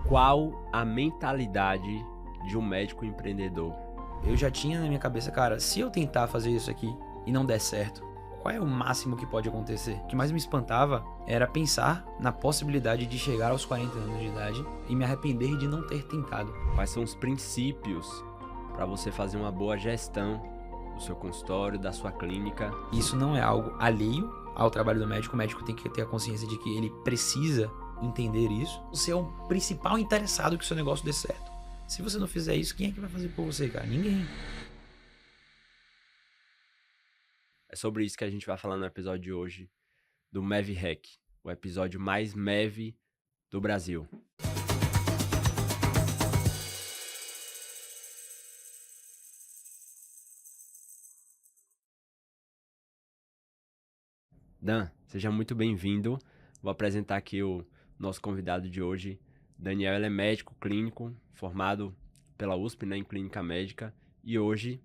Qual a mentalidade de um médico empreendedor? Eu já tinha na minha cabeça, cara, se eu tentar fazer isso aqui e não der certo, qual é o máximo que pode acontecer? O que mais me espantava era pensar na possibilidade de chegar aos 40 anos de idade e me arrepender de não ter tentado. Quais são os princípios para você fazer uma boa gestão do seu consultório, da sua clínica? Isso não é algo alheio ao trabalho do médico. O médico tem que ter a consciência de que ele precisa entender isso. Você é o principal interessado que o seu negócio dê certo. Se você não fizer isso, quem é que vai fazer por você, cara? Ninguém. É sobre isso que a gente vai falar no episódio de hoje do MEV Hack, o episódio mais MEV do Brasil. Dan, seja muito bem-vindo. Vou apresentar aqui o nosso convidado de hoje. Daniel, ele é médico clínico, formado pela USP, né, em clínica médica, e hoje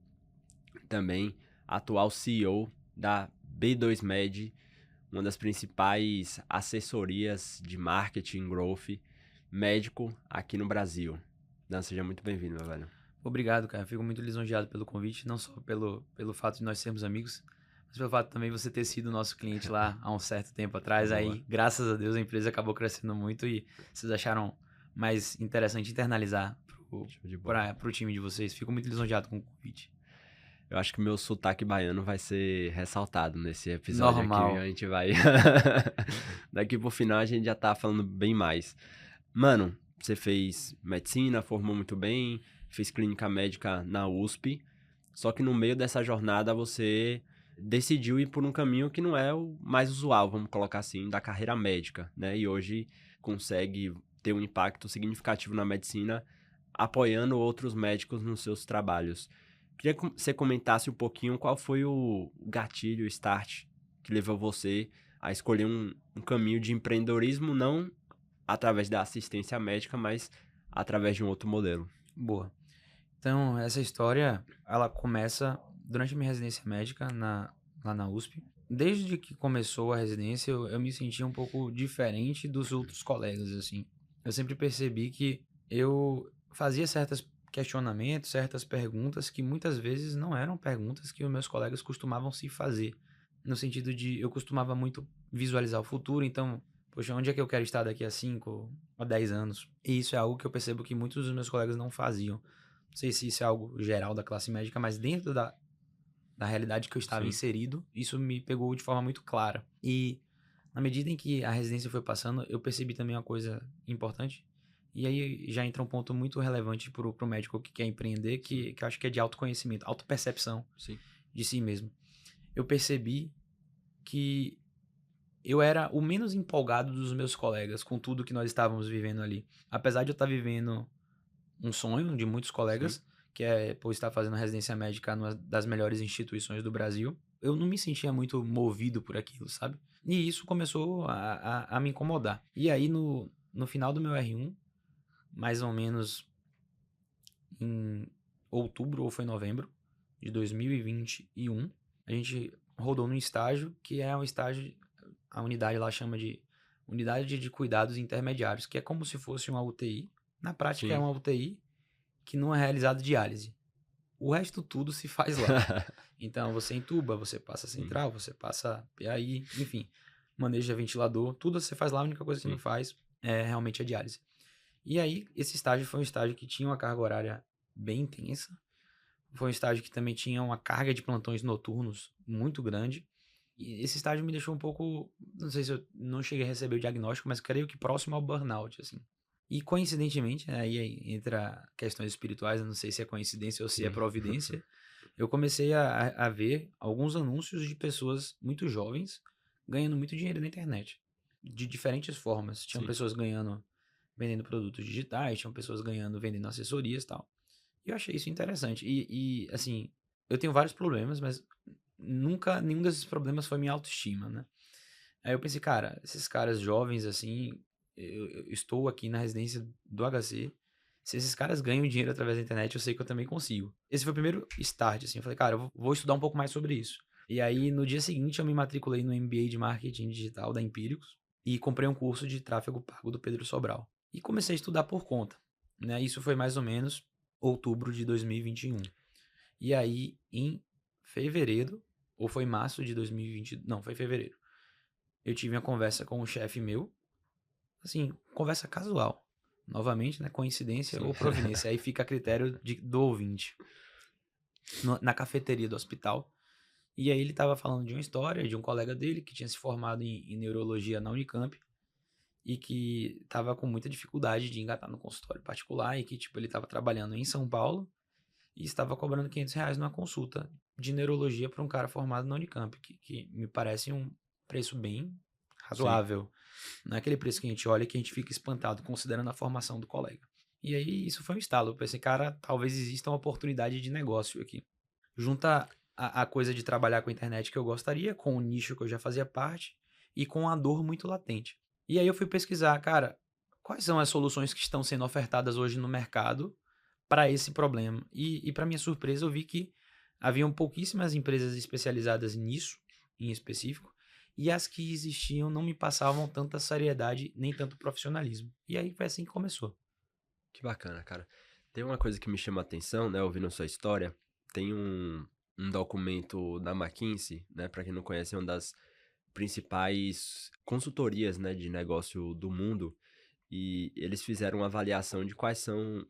também atual CEO da B2Med, uma das principais assessorias de marketing growth médico aqui no Brasil. Dan, seja muito bem-vindo, meu velho. Obrigado, cara. Fico muito lisonjeado pelo convite, não só pelo fato de nós sermos amigos, mas pelo fato também você ter sido nosso cliente lá há um certo tempo atrás. Boa. Aí, graças a Deus, a empresa acabou crescendo muito e vocês acharam mais interessante internalizar Show de bola. pro time de vocês. Fico muito lisonjeado com o convite. Eu acho que meu sotaque baiano vai ser ressaltado nesse episódio aqui. Normal. A gente vai... Daqui pro final a gente já tá falando bem mais. Mano, você fez medicina, formou muito bem, fez clínica médica na USP, só que no meio dessa jornada você decidiu ir por um caminho que não é o mais usual, vamos colocar assim, da carreira médica, né? E hoje consegue ter um impacto significativo na medicina, apoiando outros médicos nos seus trabalhos. Queria que você comentasse um pouquinho qual foi o gatilho, o start, que levou você a escolher um caminho de empreendedorismo, não através da assistência médica, mas através de um outro modelo. Boa. Então, essa história, ela começa durante a minha residência médica lá na USP. Desde que começou a residência, eu me sentia um pouco diferente dos outros colegas, assim. Eu sempre percebi que eu fazia certos questionamentos, certas perguntas que muitas vezes não eram perguntas que os meus colegas costumavam se fazer. No sentido de, eu costumava muito visualizar o futuro, então, poxa, onde é que eu quero estar daqui a 5 a 10 anos? E isso é algo que eu percebo que muitos dos meus colegas não faziam. Não sei se isso é algo geral da classe médica, mas dentro da realidade que eu estava Sim. inserido, isso me pegou de forma muito clara. E na medida em que a residência foi passando, eu percebi também uma coisa importante. E aí já entra um ponto muito relevante pro médico que quer empreender, que eu acho que é de autoconhecimento, autopercepção Sim. de si mesmo. Eu percebi que eu era o menos empolgado dos meus colegas com tudo que nós estávamos vivendo ali. Apesar de eu estar vivendo um sonho de muitos colegas, Sim. que é por estar fazendo residência médica numa das melhores instituições do Brasil, eu não me sentia muito movido por aquilo, sabe? E isso começou a me incomodar. E aí, no final do meu R1, mais ou menos em outubro ou foi novembro de 2021, a gente rodou num estágio que é um estágio, a unidade lá chama de Unidade de Cuidados Intermediários, que é como se fosse uma UTI. Na prática é Sim. uma UTI que não é realizada diálise. O resto tudo se faz lá. Então você entuba, você passa Sim. central, você passa PAI, enfim, maneja ventilador, tudo você faz lá, a única coisa que Sim. não faz é realmente a diálise. E aí, esse estágio foi um estágio que tinha uma carga horária bem intensa, foi um estágio que também tinha uma carga de plantões noturnos muito grande, e esse estágio me deixou um pouco, não sei se eu não cheguei a receber o diagnóstico, mas creio que próximo ao burnout, assim. E coincidentemente, né, aí entra questões espirituais, eu não sei se é coincidência ou se é Sim. providência, eu comecei a ver alguns anúncios de pessoas muito jovens ganhando muito dinheiro na internet, de diferentes formas. Tinham Sim. pessoas ganhando vendendo produtos digitais, tinham pessoas ganhando vendendo assessorias e tal. E eu achei isso interessante. Assim, eu tenho vários problemas, mas nunca nenhum desses problemas foi minha autoestima, né? Aí eu pensei, cara, esses caras jovens, assim, eu estou aqui na residência do HC. Se esses caras ganham dinheiro através da internet, eu sei que eu também consigo. Esse foi o primeiro start, assim. Eu falei, cara, eu vou estudar um pouco mais sobre isso. E aí, no dia seguinte, eu me matriculei no MBA de Marketing Digital da Empíricos e comprei um curso de tráfego pago do Pedro Sobral. E comecei a estudar por conta, né? Isso foi mais ou menos outubro de 2021. E aí, em fevereiro, ou foi março de 2020, não, foi fevereiro, eu tive uma conversa com um chefe meu, assim, conversa casual. Novamente, né? Coincidência Sim. ou providência. Aí fica a critério do ouvinte. Na cafeteria do hospital. E aí ele estava falando de uma história de um colega dele que tinha se formado em neurologia na Unicamp e que estava com muita dificuldade de engatar no consultório particular e que, tipo, ele estava trabalhando em São Paulo e estava cobrando R$ 500 numa consulta de neurologia para um cara formado na Unicamp, que me parece um preço bem Sim. razoável. Não é aquele preço que a gente olha e que a gente fica espantado considerando a formação do colega. E aí isso foi um estalo. Eu pensei, cara, talvez exista uma oportunidade de negócio aqui. Junta a coisa de trabalhar com a internet que eu gostaria, com o nicho que eu já fazia parte e com a dor muito latente. E aí eu fui pesquisar, cara, quais são as soluções que estão sendo ofertadas hoje no mercado para esse problema. E para minha surpresa, eu vi que haviam pouquíssimas empresas especializadas nisso, em específico, e as que existiam não me passavam tanta seriedade nem tanto profissionalismo. E aí foi assim que começou. Que bacana, cara. Tem uma coisa que me chama a atenção, né, ouvindo a sua história. Tem um documento da McKinsey, né, para quem não conhece, é uma das principais consultorias, né, de negócio do mundo. E eles fizeram uma avaliação de quais são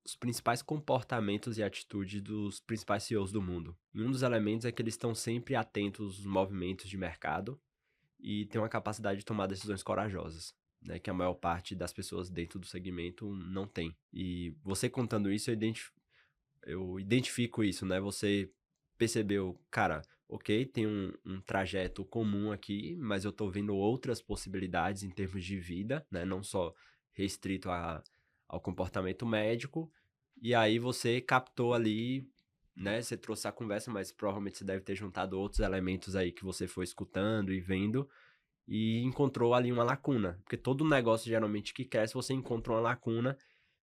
os principais comportamentos e atitudes dos principais CEOs do mundo. E um dos elementos é que eles estão sempre atentos aos movimentos de mercado e têm uma capacidade de tomar decisões corajosas, né, que a maior parte das pessoas dentro do segmento não tem. E você contando isso, eu identifico isso, né? Você percebeu, cara, ok, tem um trajeto comum aqui, mas eu tô vendo outras possibilidades em termos de vida, né? Não só restrito ao comportamento médico. E aí você captou ali, né? Você trouxe a conversa, mas provavelmente você deve ter juntado outros elementos aí que você foi escutando e vendo e encontrou ali uma lacuna. Porque todo negócio, geralmente, que cresce, você encontra uma lacuna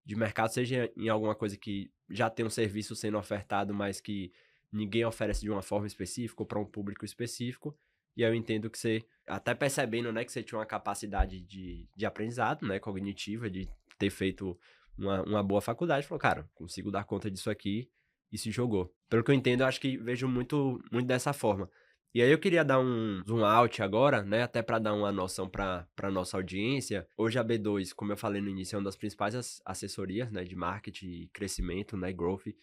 de mercado, seja em alguma coisa que já tem um serviço sendo ofertado, mas que ninguém oferece de uma forma específica ou para um público específico. E aí eu entendo que você, até percebendo, né, que você tinha uma capacidade de aprendizado, né, cognitiva, de ter feito uma boa faculdade, falou, cara, consigo dar conta disso aqui e se jogou. Pelo que eu entendo, eu acho que vejo muito, muito dessa forma. E aí eu queria dar um zoom out agora, né, até para dar uma noção para nossa audiência. Hoje a B2, como eu falei no início, é uma das principais assessorias, né, de marketing e crescimento, né, growth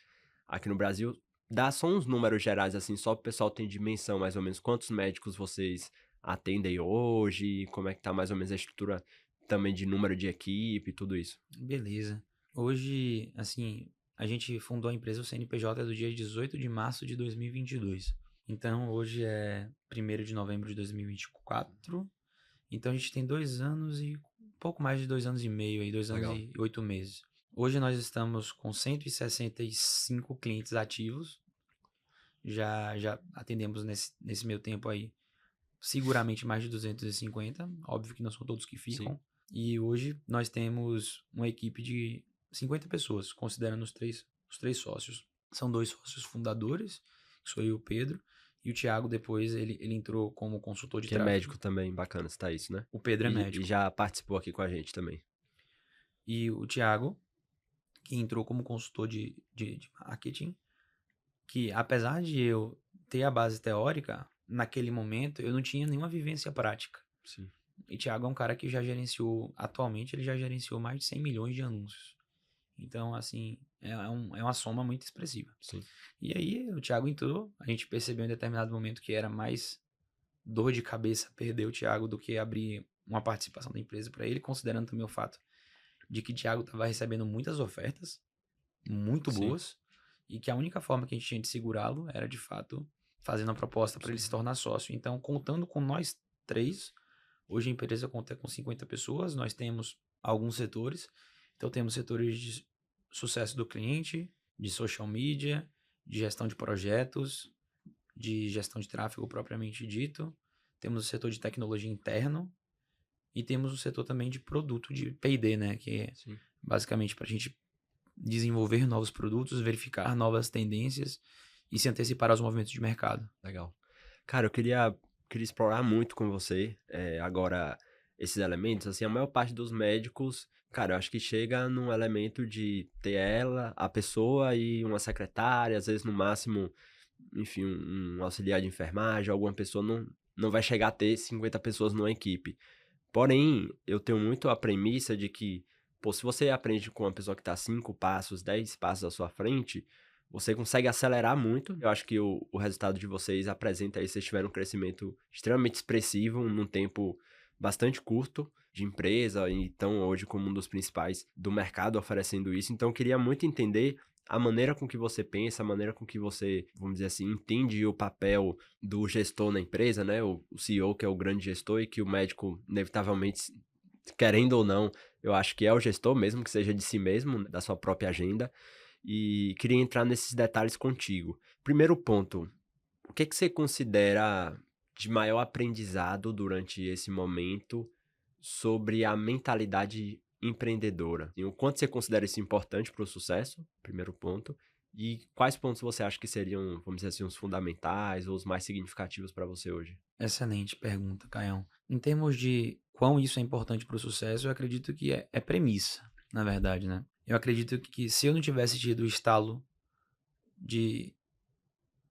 aqui no Brasil. Dá só uns números gerais assim, só para o pessoal ter dimensão mais ou menos quantos médicos vocês atendem hoje, como é que tá mais ou menos a estrutura também de número de equipe, tudo isso. Beleza. Hoje, assim, a gente fundou a empresa, o CNPJ, do dia 18 de março de 2022. Então, hoje é 1º de novembro de 2024. Então, a gente tem 2 anos e pouco mais de 2 anos e meio, aí, 2 anos Legal. e 8 meses. Hoje nós estamos com 165 clientes ativos. Já atendemos nesse meio tempo aí seguramente mais de 250. Óbvio que não são todos que Sim. ficam. E hoje nós temos uma equipe de 50 pessoas, considerando os três sócios. São 2 sócios fundadores, que sou eu e o Pedro. E o Thiago depois ele entrou como consultor de Que é tráfego. médico também, bacana citar isso, né? O Pedro é E médico. já participou aqui com a gente também. E o Thiago, que entrou como consultor de marketing, que apesar de eu ter a base teórica, naquele momento eu não tinha nenhuma vivência prática. Sim. E Thiago é um cara que já gerenciou, atualmente ele já gerenciou mais de 100 milhões de anúncios. Então, assim, é uma soma muito expressiva. Sim. E aí o Thiago entrou, a gente percebeu em determinado momento que era mais dor de cabeça perder o Thiago do que abrir uma participação da empresa para ele, considerando também o fato de que o Thiago estava recebendo muitas ofertas, muito Sim. boas, e que a única forma que a gente tinha de segurá-lo era, de fato, fazendo uma proposta para ele se tornar sócio. Então, contando com nós três, hoje a empresa conta com 50 pessoas, nós temos alguns setores. Então, temos setores de sucesso do cliente, de social media, de gestão de projetos, de gestão de tráfego propriamente dito. Temos o setor de tecnologia interno e temos o setor também de produto de P&D, né? Que é Sim. basicamente para a gente desenvolver novos produtos, verificar novas tendências e se antecipar aos movimentos de mercado. Legal. Cara, eu queria explorar muito com você agora esses elementos. Assim, a maior parte dos médicos Cara, eu acho que chega num elemento de ter ela, a pessoa e uma secretária, às vezes no máximo, enfim, um auxiliar de enfermagem, alguma pessoa não vai chegar a ter 50 pessoas numa equipe. Porém, eu tenho muito a premissa de que, pô, se você aprende com uma pessoa que está 5 passos, 10 passos à sua frente, você consegue acelerar muito. Eu acho que o resultado de vocês apresenta aí, vocês tiveram um crescimento extremamente expressivo num tempo bastante curto de empresa, e estão hoje como um dos principais do mercado oferecendo isso. Então, eu queria muito entender a maneira com que você pensa, a maneira com que você, vamos dizer assim, entende o papel do gestor na empresa, né? O CEO, que é o grande gestor, e que o médico, inevitavelmente, querendo ou não, eu acho que é o gestor, mesmo que seja de si mesmo, da sua própria agenda. E queria entrar nesses detalhes contigo. Primeiro ponto, o que que você considera de maior aprendizado durante esse momento sobre a mentalidade empreendedora? E o quanto você considera isso importante para o sucesso? Primeiro ponto. E quais pontos você acha que seriam, vamos dizer assim, os fundamentais ou os mais significativos para você hoje? Excelente pergunta, Caião. Em termos de quão isso é importante para o sucesso, eu acredito que é premissa, na verdade, né? Eu acredito que se eu não tivesse tido o estalo de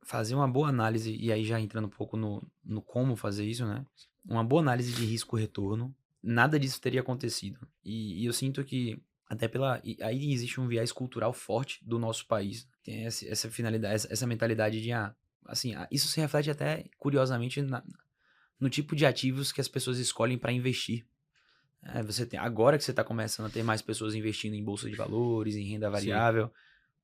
fazer uma boa análise, e aí já entrando um pouco no como fazer isso, né? Uma boa análise de risco-retorno, nada disso teria acontecido. E eu sinto que, até pela. Aí existe um viés cultural forte do nosso país. Tem essa finalidade, essa mentalidade de. Assim, isso se reflete até, curiosamente, no tipo de ativos que as pessoas escolhem para investir. Você tem, agora que você está começando a ter mais pessoas investindo em bolsa de valores, em renda Sim, variável,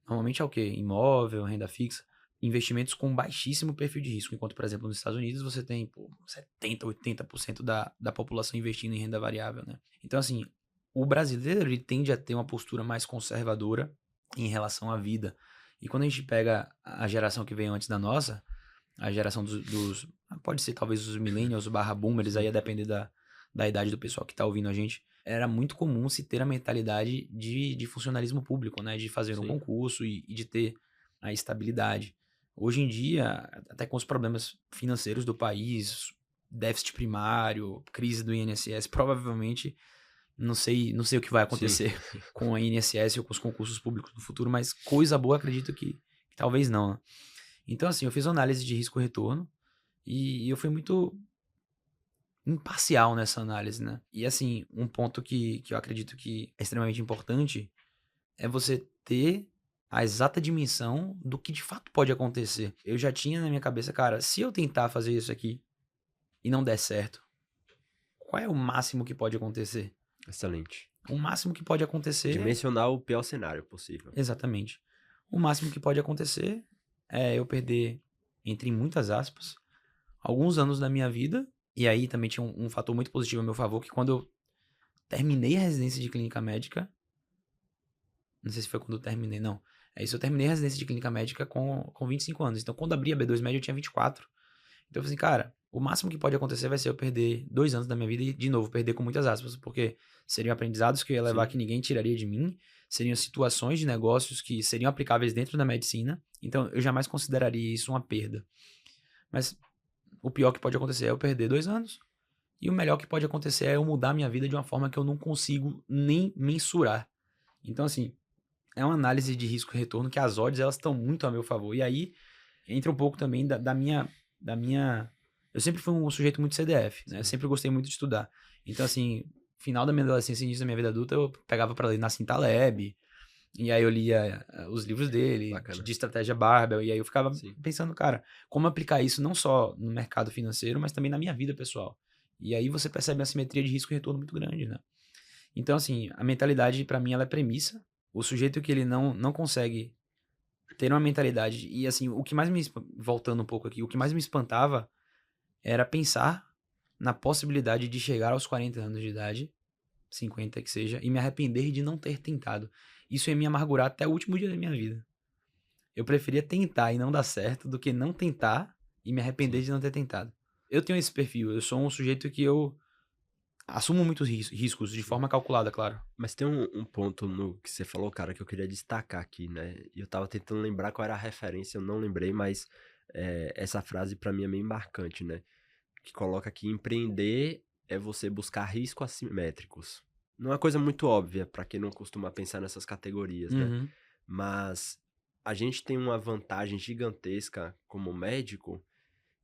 normalmente é o quê? Imóvel, renda fixa, investimentos com baixíssimo perfil de risco. Enquanto, por exemplo, nos Estados Unidos você tem 70, 80% da população investindo em renda variável, né? Então, assim, o brasileiro ele tende a ter uma postura mais conservadora em relação à vida. E quando a gente pega a geração que veio antes da nossa, a geração pode ser talvez os millennials barra boomers, aí sim, a depender da idade do pessoal que tá ouvindo a gente, era muito comum se ter a mentalidade de funcionalismo público, né? De fazer um sim, concurso e de ter a estabilidade. Hoje em dia, até com os problemas financeiros do país, déficit primário, crise do INSS, provavelmente não sei o que vai sim. acontecer com a INSS ou com os concursos públicos no futuro, mas coisa boa acredito que talvez não, né? Então, assim, eu fiz uma análise de risco-retorno e eu fui muito imparcial nessa análise, né? E, assim, um ponto que eu acredito que é extremamente importante é você ter a exata dimensão do que de fato pode acontecer. Eu já tinha na minha cabeça, cara, se eu tentar fazer isso aqui e não der certo, qual é o máximo que pode acontecer? Excelente. O máximo que pode acontecer, Dimensionar o pior cenário possível. exatamente. O máximo que pode acontecer é eu perder, entre muitas aspas, alguns anos da minha vida. E aí também tinha um fator muito positivo a meu favor, que quando eu terminei a residência de clínica médica, não sei se foi quando eu terminei, não. É isso, eu terminei a residência de clínica médica com 25 anos. Então, quando abri a B2 média, eu tinha 24. Então, eu falei assim, cara, o máximo que pode acontecer vai ser eu perder 2 anos da minha vida e, de novo, perder com muitas aspas, porque seriam aprendizados que eu ia levar Sim, que ninguém tiraria de mim, seriam situações de negócios que seriam aplicáveis dentro da medicina. Então, eu jamais consideraria isso uma perda. Mas o pior que pode acontecer é eu perder 2 anos. E o melhor que pode acontecer é eu mudar minha vida de uma forma que eu não consigo nem mensurar. Então, assim, é uma análise de risco e retorno que as odds elas estão muito a meu favor. E aí entra um pouco também da minha. Eu sempre fui um sujeito muito CDF, né? Eu sim. sempre gostei muito de estudar. Então, assim, final da minha adolescência e início da minha vida adulta, eu pegava para ler Nassim Taleb, e aí eu lia os livros dele, de, Bacana. de estratégia Barbell, e aí eu ficava Sim. pensando, cara, como aplicar isso não só no mercado financeiro, mas também na minha vida pessoal. E aí você percebe uma simetria de risco e retorno muito grande, né? Então, assim, a mentalidade, para mim, ela é premissa. O sujeito que ele não consegue ter uma mentalidade. E, assim, o que mais me. Voltando um pouco aqui, o que mais me espantava era pensar na possibilidade de chegar aos 40 anos de idade, 50 que seja, e me arrepender de não ter tentado. Isso ia me amargurar até o último dia da minha vida. Eu preferia tentar e não dar certo do que não tentar e me arrepender Sim. de não ter tentado. Eu tenho esse perfil. Eu sou um sujeito que eu assumo muitos riscos, de Sim. forma calculada, claro. Mas tem um ponto no que você falou, cara, que eu queria destacar aqui, né? E eu tava tentando lembrar qual era a referência, eu não lembrei, mas essa frase pra mim é bem marcante, né? Que coloca que empreender é você buscar riscos assimétricos. não é uma coisa muito óbvia para quem não costuma pensar nessas categorias, né? Uhum. Mas a gente tem uma vantagem gigantesca como médico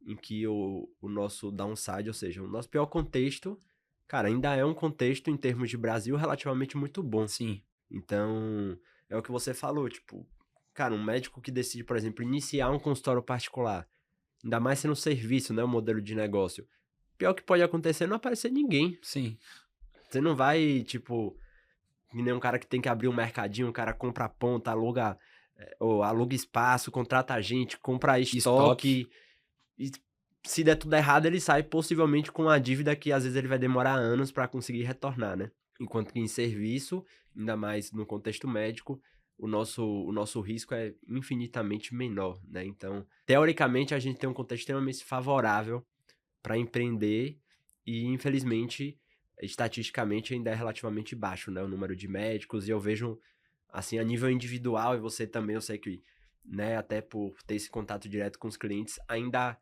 em que o nosso downside, ou seja, o nosso pior contexto, cara, ainda é um contexto em termos de Brasil relativamente muito bom. Sim. Então, é o que você falou, tipo, cara, um médico que decide, por exemplo, iniciar um consultório particular, ainda mais sendo um serviço, né, um modelo de negócio. Pior que pode acontecer é não aparecer ninguém. Sim. Você não vai, tipo, que nem um cara que tem que abrir um mercadinho, o cara compra a ponta, aluga, ou aluga espaço, contrata gente, compra Estoque. estoque, e se der tudo errado, ele sai possivelmente com uma dívida que às vezes ele vai demorar anos para conseguir retornar, né? Enquanto que em serviço, ainda mais no contexto médico, o nosso risco é infinitamente menor, né? Então, teoricamente, a gente tem um contexto extremamente favorável para empreender e, infelizmente, estatisticamente ainda é relativamente baixo, né? O número de médicos, e eu vejo, assim, a nível individual, e você também, eu sei que, né, até por ter esse contato direto com os clientes, ainda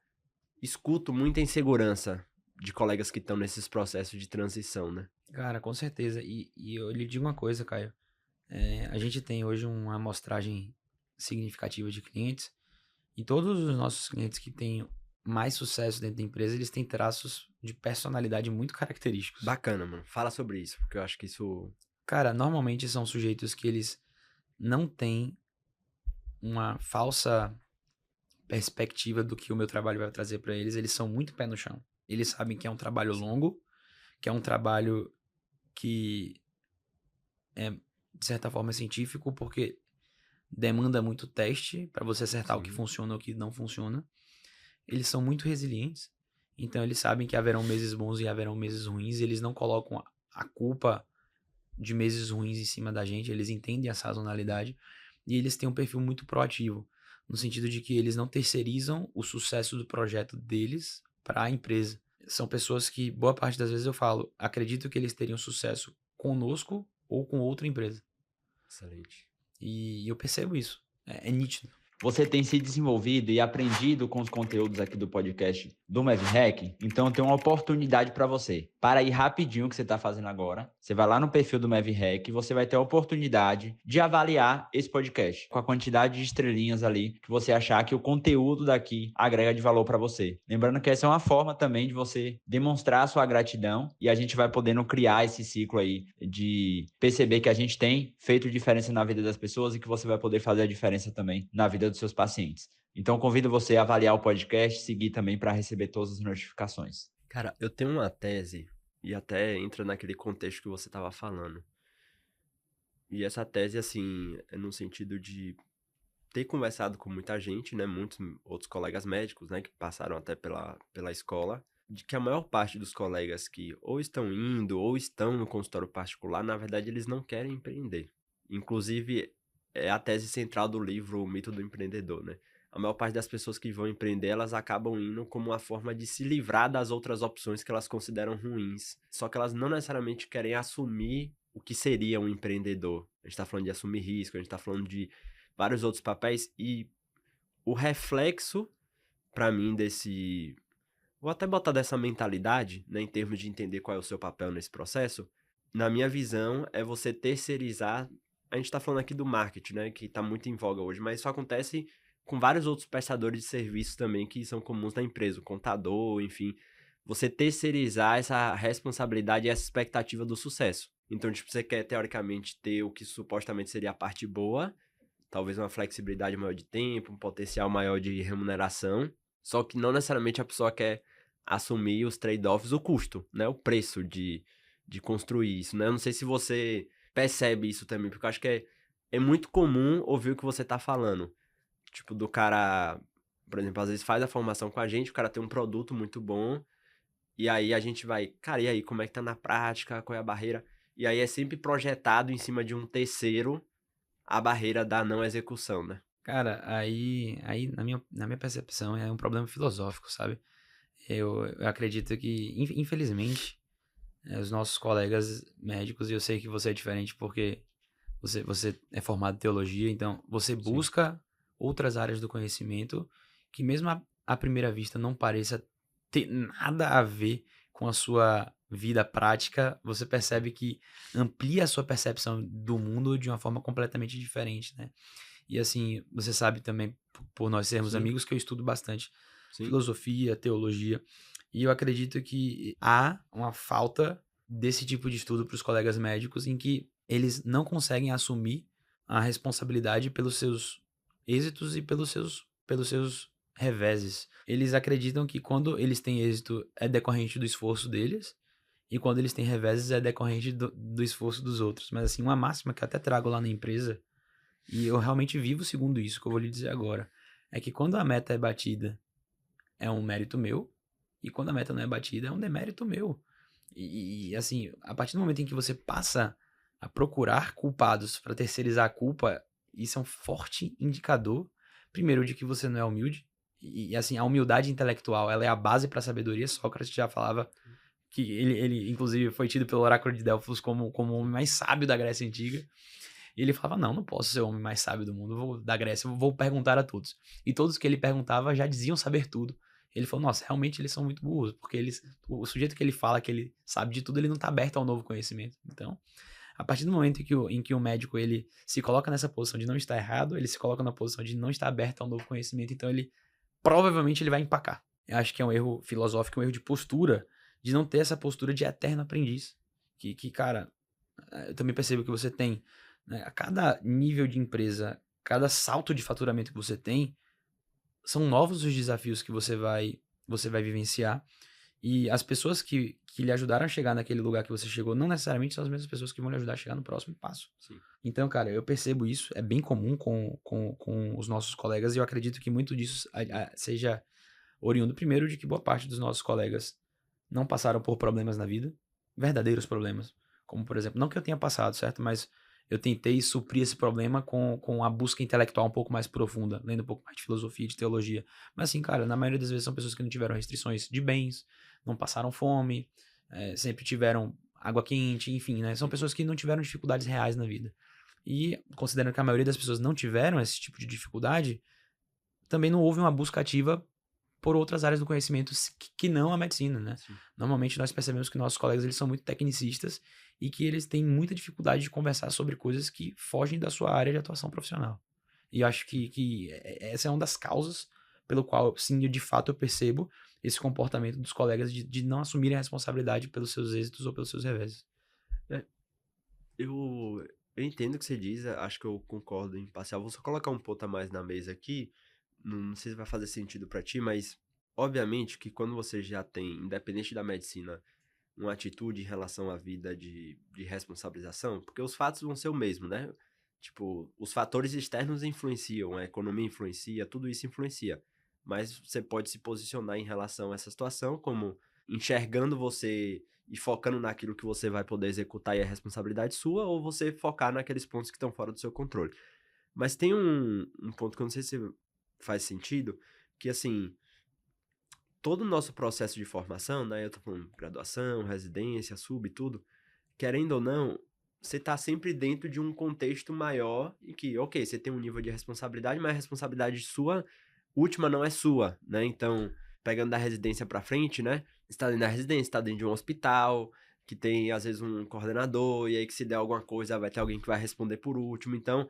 escuto muita insegurança de colegas que estão nesses processos de transição, né? Cara, com certeza. E eu lhe digo uma coisa, Caio. A gente tem hoje uma amostragem significativa de clientes. E todos os nossos clientes que têm mais sucesso dentro da empresa, eles têm traços de personalidade muito característicos. Bacana, mano. Fala sobre isso, porque eu acho que isso... Cara, normalmente são sujeitos que eles não têm uma falsa perspectiva do que o meu trabalho vai trazer para eles. Eles são muito pé no chão. Eles sabem que é um trabalho longo, que é um trabalho que é, de certa forma, científico, porque demanda muito teste para você acertar o que Sim. funciona ou o que não funciona. Eles são muito resilientes, então eles sabem que haverão meses bons e haverão meses ruins, e eles não colocam a culpa de meses ruins em cima da gente, eles entendem a sazonalidade, e eles têm um perfil muito proativo, no sentido de que eles não terceirizam o sucesso do projeto deles para a empresa. São pessoas que, boa parte das vezes eu falo, acredito que eles teriam sucesso conosco ou com outra empresa. Excelente. E eu percebo isso. É nítido. Você tem se desenvolvido e aprendido com os conteúdos aqui do podcast do MavHack? Então eu tenho uma oportunidade para você. Para ir rapidinho o que você está fazendo agora, você vai lá no perfil do MavHack e você vai ter a oportunidade de avaliar esse podcast com a quantidade de estrelinhas ali que você achar que o conteúdo daqui agrega de valor para você. Lembrando que essa é uma forma também de você demonstrar a sua gratidão e a gente vai podendo criar esse ciclo aí de perceber que a gente tem feito diferença na vida das pessoas e que você vai poder fazer a diferença também na vida dos seus pacientes. Então, convido você a avaliar o podcast, seguir também para receber todas as notificações. Cara, eu tenho uma tese, e até entra naquele contexto que você estava falando. E essa tese, assim, é no sentido de ter conversado com muita gente, né? Muitos outros colegas médicos, né? Que passaram até pela escola. De que a maior parte dos colegas que ou estão indo ou estão no consultório particular, na verdade, eles não querem empreender. Inclusive, é a tese central do livro O Mito do Empreendedor, né? A maior parte das pessoas que vão empreender, elas acabam indo como uma forma de se livrar das outras opções que elas consideram ruins. Só que elas não necessariamente querem assumir o que seria um empreendedor. A gente tá falando de assumir risco, a gente tá falando de vários outros papéis, e o reflexo, pra mim, desse... Vou até botar dessa mentalidade, né, em termos de entender qual é o seu papel nesse processo. Na minha visão, é você terceirizar. A gente tá falando aqui do marketing, né, que tá muito em voga hoje, mas isso acontece com vários outros prestadores de serviços também que são comuns na empresa, o contador, enfim. Você terceirizar essa responsabilidade e essa expectativa do sucesso. Então, tipo, você quer, teoricamente, ter o que supostamente seria a parte boa, talvez uma flexibilidade maior de tempo, um potencial maior de remuneração, só que não necessariamente a pessoa quer assumir os trade-offs, o custo, né? O preço de construir isso, né? Eu não sei se você percebe isso também, porque eu acho que é muito comum ouvir o que você tá falando. Tipo, do cara, por exemplo, às vezes faz a formação com a gente, o cara tem um produto muito bom, e aí a gente vai, cara, e aí, como é que tá na prática? Qual é a barreira? E aí é sempre projetado em cima de um terceiro a barreira da não execução, né? Cara, aí na minha percepção é um problema filosófico, sabe? Eu acredito que, infelizmente, os nossos colegas médicos, e eu sei que você é diferente porque você é formado em teologia, então você Sim. busca outras áreas do conhecimento que mesmo à primeira vista não pareça ter nada a ver com a sua vida prática, você percebe que amplia a sua percepção do mundo de uma forma completamente diferente, né? E assim, você sabe também, por nós sermos Sim. amigos, que eu estudo bastante Sim. filosofia, teologia, e eu acredito que há uma falta desse tipo de estudo para os colegas médicos em que eles não conseguem assumir a responsabilidade pelos seus êxitos e pelos seus reveses. Eles acreditam que quando eles têm êxito é decorrente do esforço deles, e quando eles têm reveses é decorrente do esforço dos outros. Mas assim, uma máxima que eu até trago lá na empresa, e eu realmente vivo segundo isso, que eu vou lhe dizer agora, é que quando a meta é batida, é um mérito meu, e quando a meta não é batida, é um demérito meu. E assim, a partir do momento em que você passa a procurar culpados para terceirizar a culpa, isso é um forte indicador, primeiro, de que você não é humilde, e assim, a humildade intelectual, ela é a base para a sabedoria. Sócrates já falava que ele inclusive foi tido pelo oráculo de Delfos como o homem mais sábio da Grécia Antiga. E ele falava, não posso ser o homem mais sábio do mundo, da Grécia, eu vou perguntar a todos. E todos que ele perguntava já diziam saber tudo. Ele falou, nossa, realmente eles são muito burros, porque o sujeito que ele fala que ele sabe de tudo, ele não está aberto ao novo conhecimento. Então, a partir do momento em que o médico ele se coloca nessa posição de não estar errado, ele se coloca na posição de não estar aberto ao novo conhecimento, então ele provavelmente ele vai empacar. Eu acho que é um erro filosófico, um erro de postura, de não ter essa postura de eterno aprendiz. Que cara, eu também percebo que você tem, né, a cada nível de empresa, cada salto de faturamento que você tem, são novos os desafios que você vai vivenciar. E as pessoas que lhe ajudaram a chegar naquele lugar que você chegou, não necessariamente são as mesmas pessoas que vão lhe ajudar a chegar no próximo passo. Sim. Então, cara, eu percebo isso, é bem comum com os nossos colegas, e eu acredito que muito disso seja oriundo, primeiro, de que boa parte dos nossos colegas não passaram por problemas na vida, verdadeiros problemas. Como, por exemplo, não que eu tenha passado, certo? Mas eu tentei suprir esse problema com a busca intelectual um pouco mais profunda, lendo um pouco mais de filosofia, de teologia. Mas assim, cara, na maioria das vezes são pessoas que não tiveram restrições de bens, não passaram fome, sempre tiveram água quente, enfim, né? São pessoas que não tiveram dificuldades reais na vida. E, considerando que a maioria das pessoas não tiveram esse tipo de dificuldade, também não houve uma busca ativa por outras áreas do conhecimento que não a medicina, né? Sim. Normalmente nós percebemos que nossos colegas eles são muito tecnicistas e que eles têm muita dificuldade de conversar sobre coisas que fogem da sua área de atuação profissional. E eu acho que essa é uma das causas pelo qual, sim, de fato eu percebo esse comportamento dos colegas de não assumirem a responsabilidade pelos seus êxitos ou pelos seus reveses. Eu entendo o que você diz, acho que eu concordo em parcial. Vou só colocar um ponto a mais na mesa aqui. Não sei se vai fazer sentido pra ti, mas obviamente que quando você já tem, independente da medicina, uma atitude em relação à vida de responsabilização, porque os fatos vão ser o mesmo, né? Tipo, os fatores externos influenciam, a economia influencia, tudo isso influencia. Mas você pode se posicionar em relação a essa situação como enxergando você e focando naquilo que você vai poder executar e é responsabilidade sua, ou você focar naqueles pontos que estão fora do seu controle. Mas tem um ponto que eu não sei se faz sentido, que assim, todo o nosso processo de formação, né, eu tô falando graduação, residência, sub e tudo, querendo ou não, você tá sempre dentro de um contexto maior em que, ok, você tem um nível de responsabilidade, mas a responsabilidade sua, última não é sua, né, então, pegando da residência pra frente, né, você tá dentro da residência, tá dentro de um hospital, que tem, às vezes, um coordenador, e aí que se der alguma coisa, vai ter alguém que vai responder por último, então,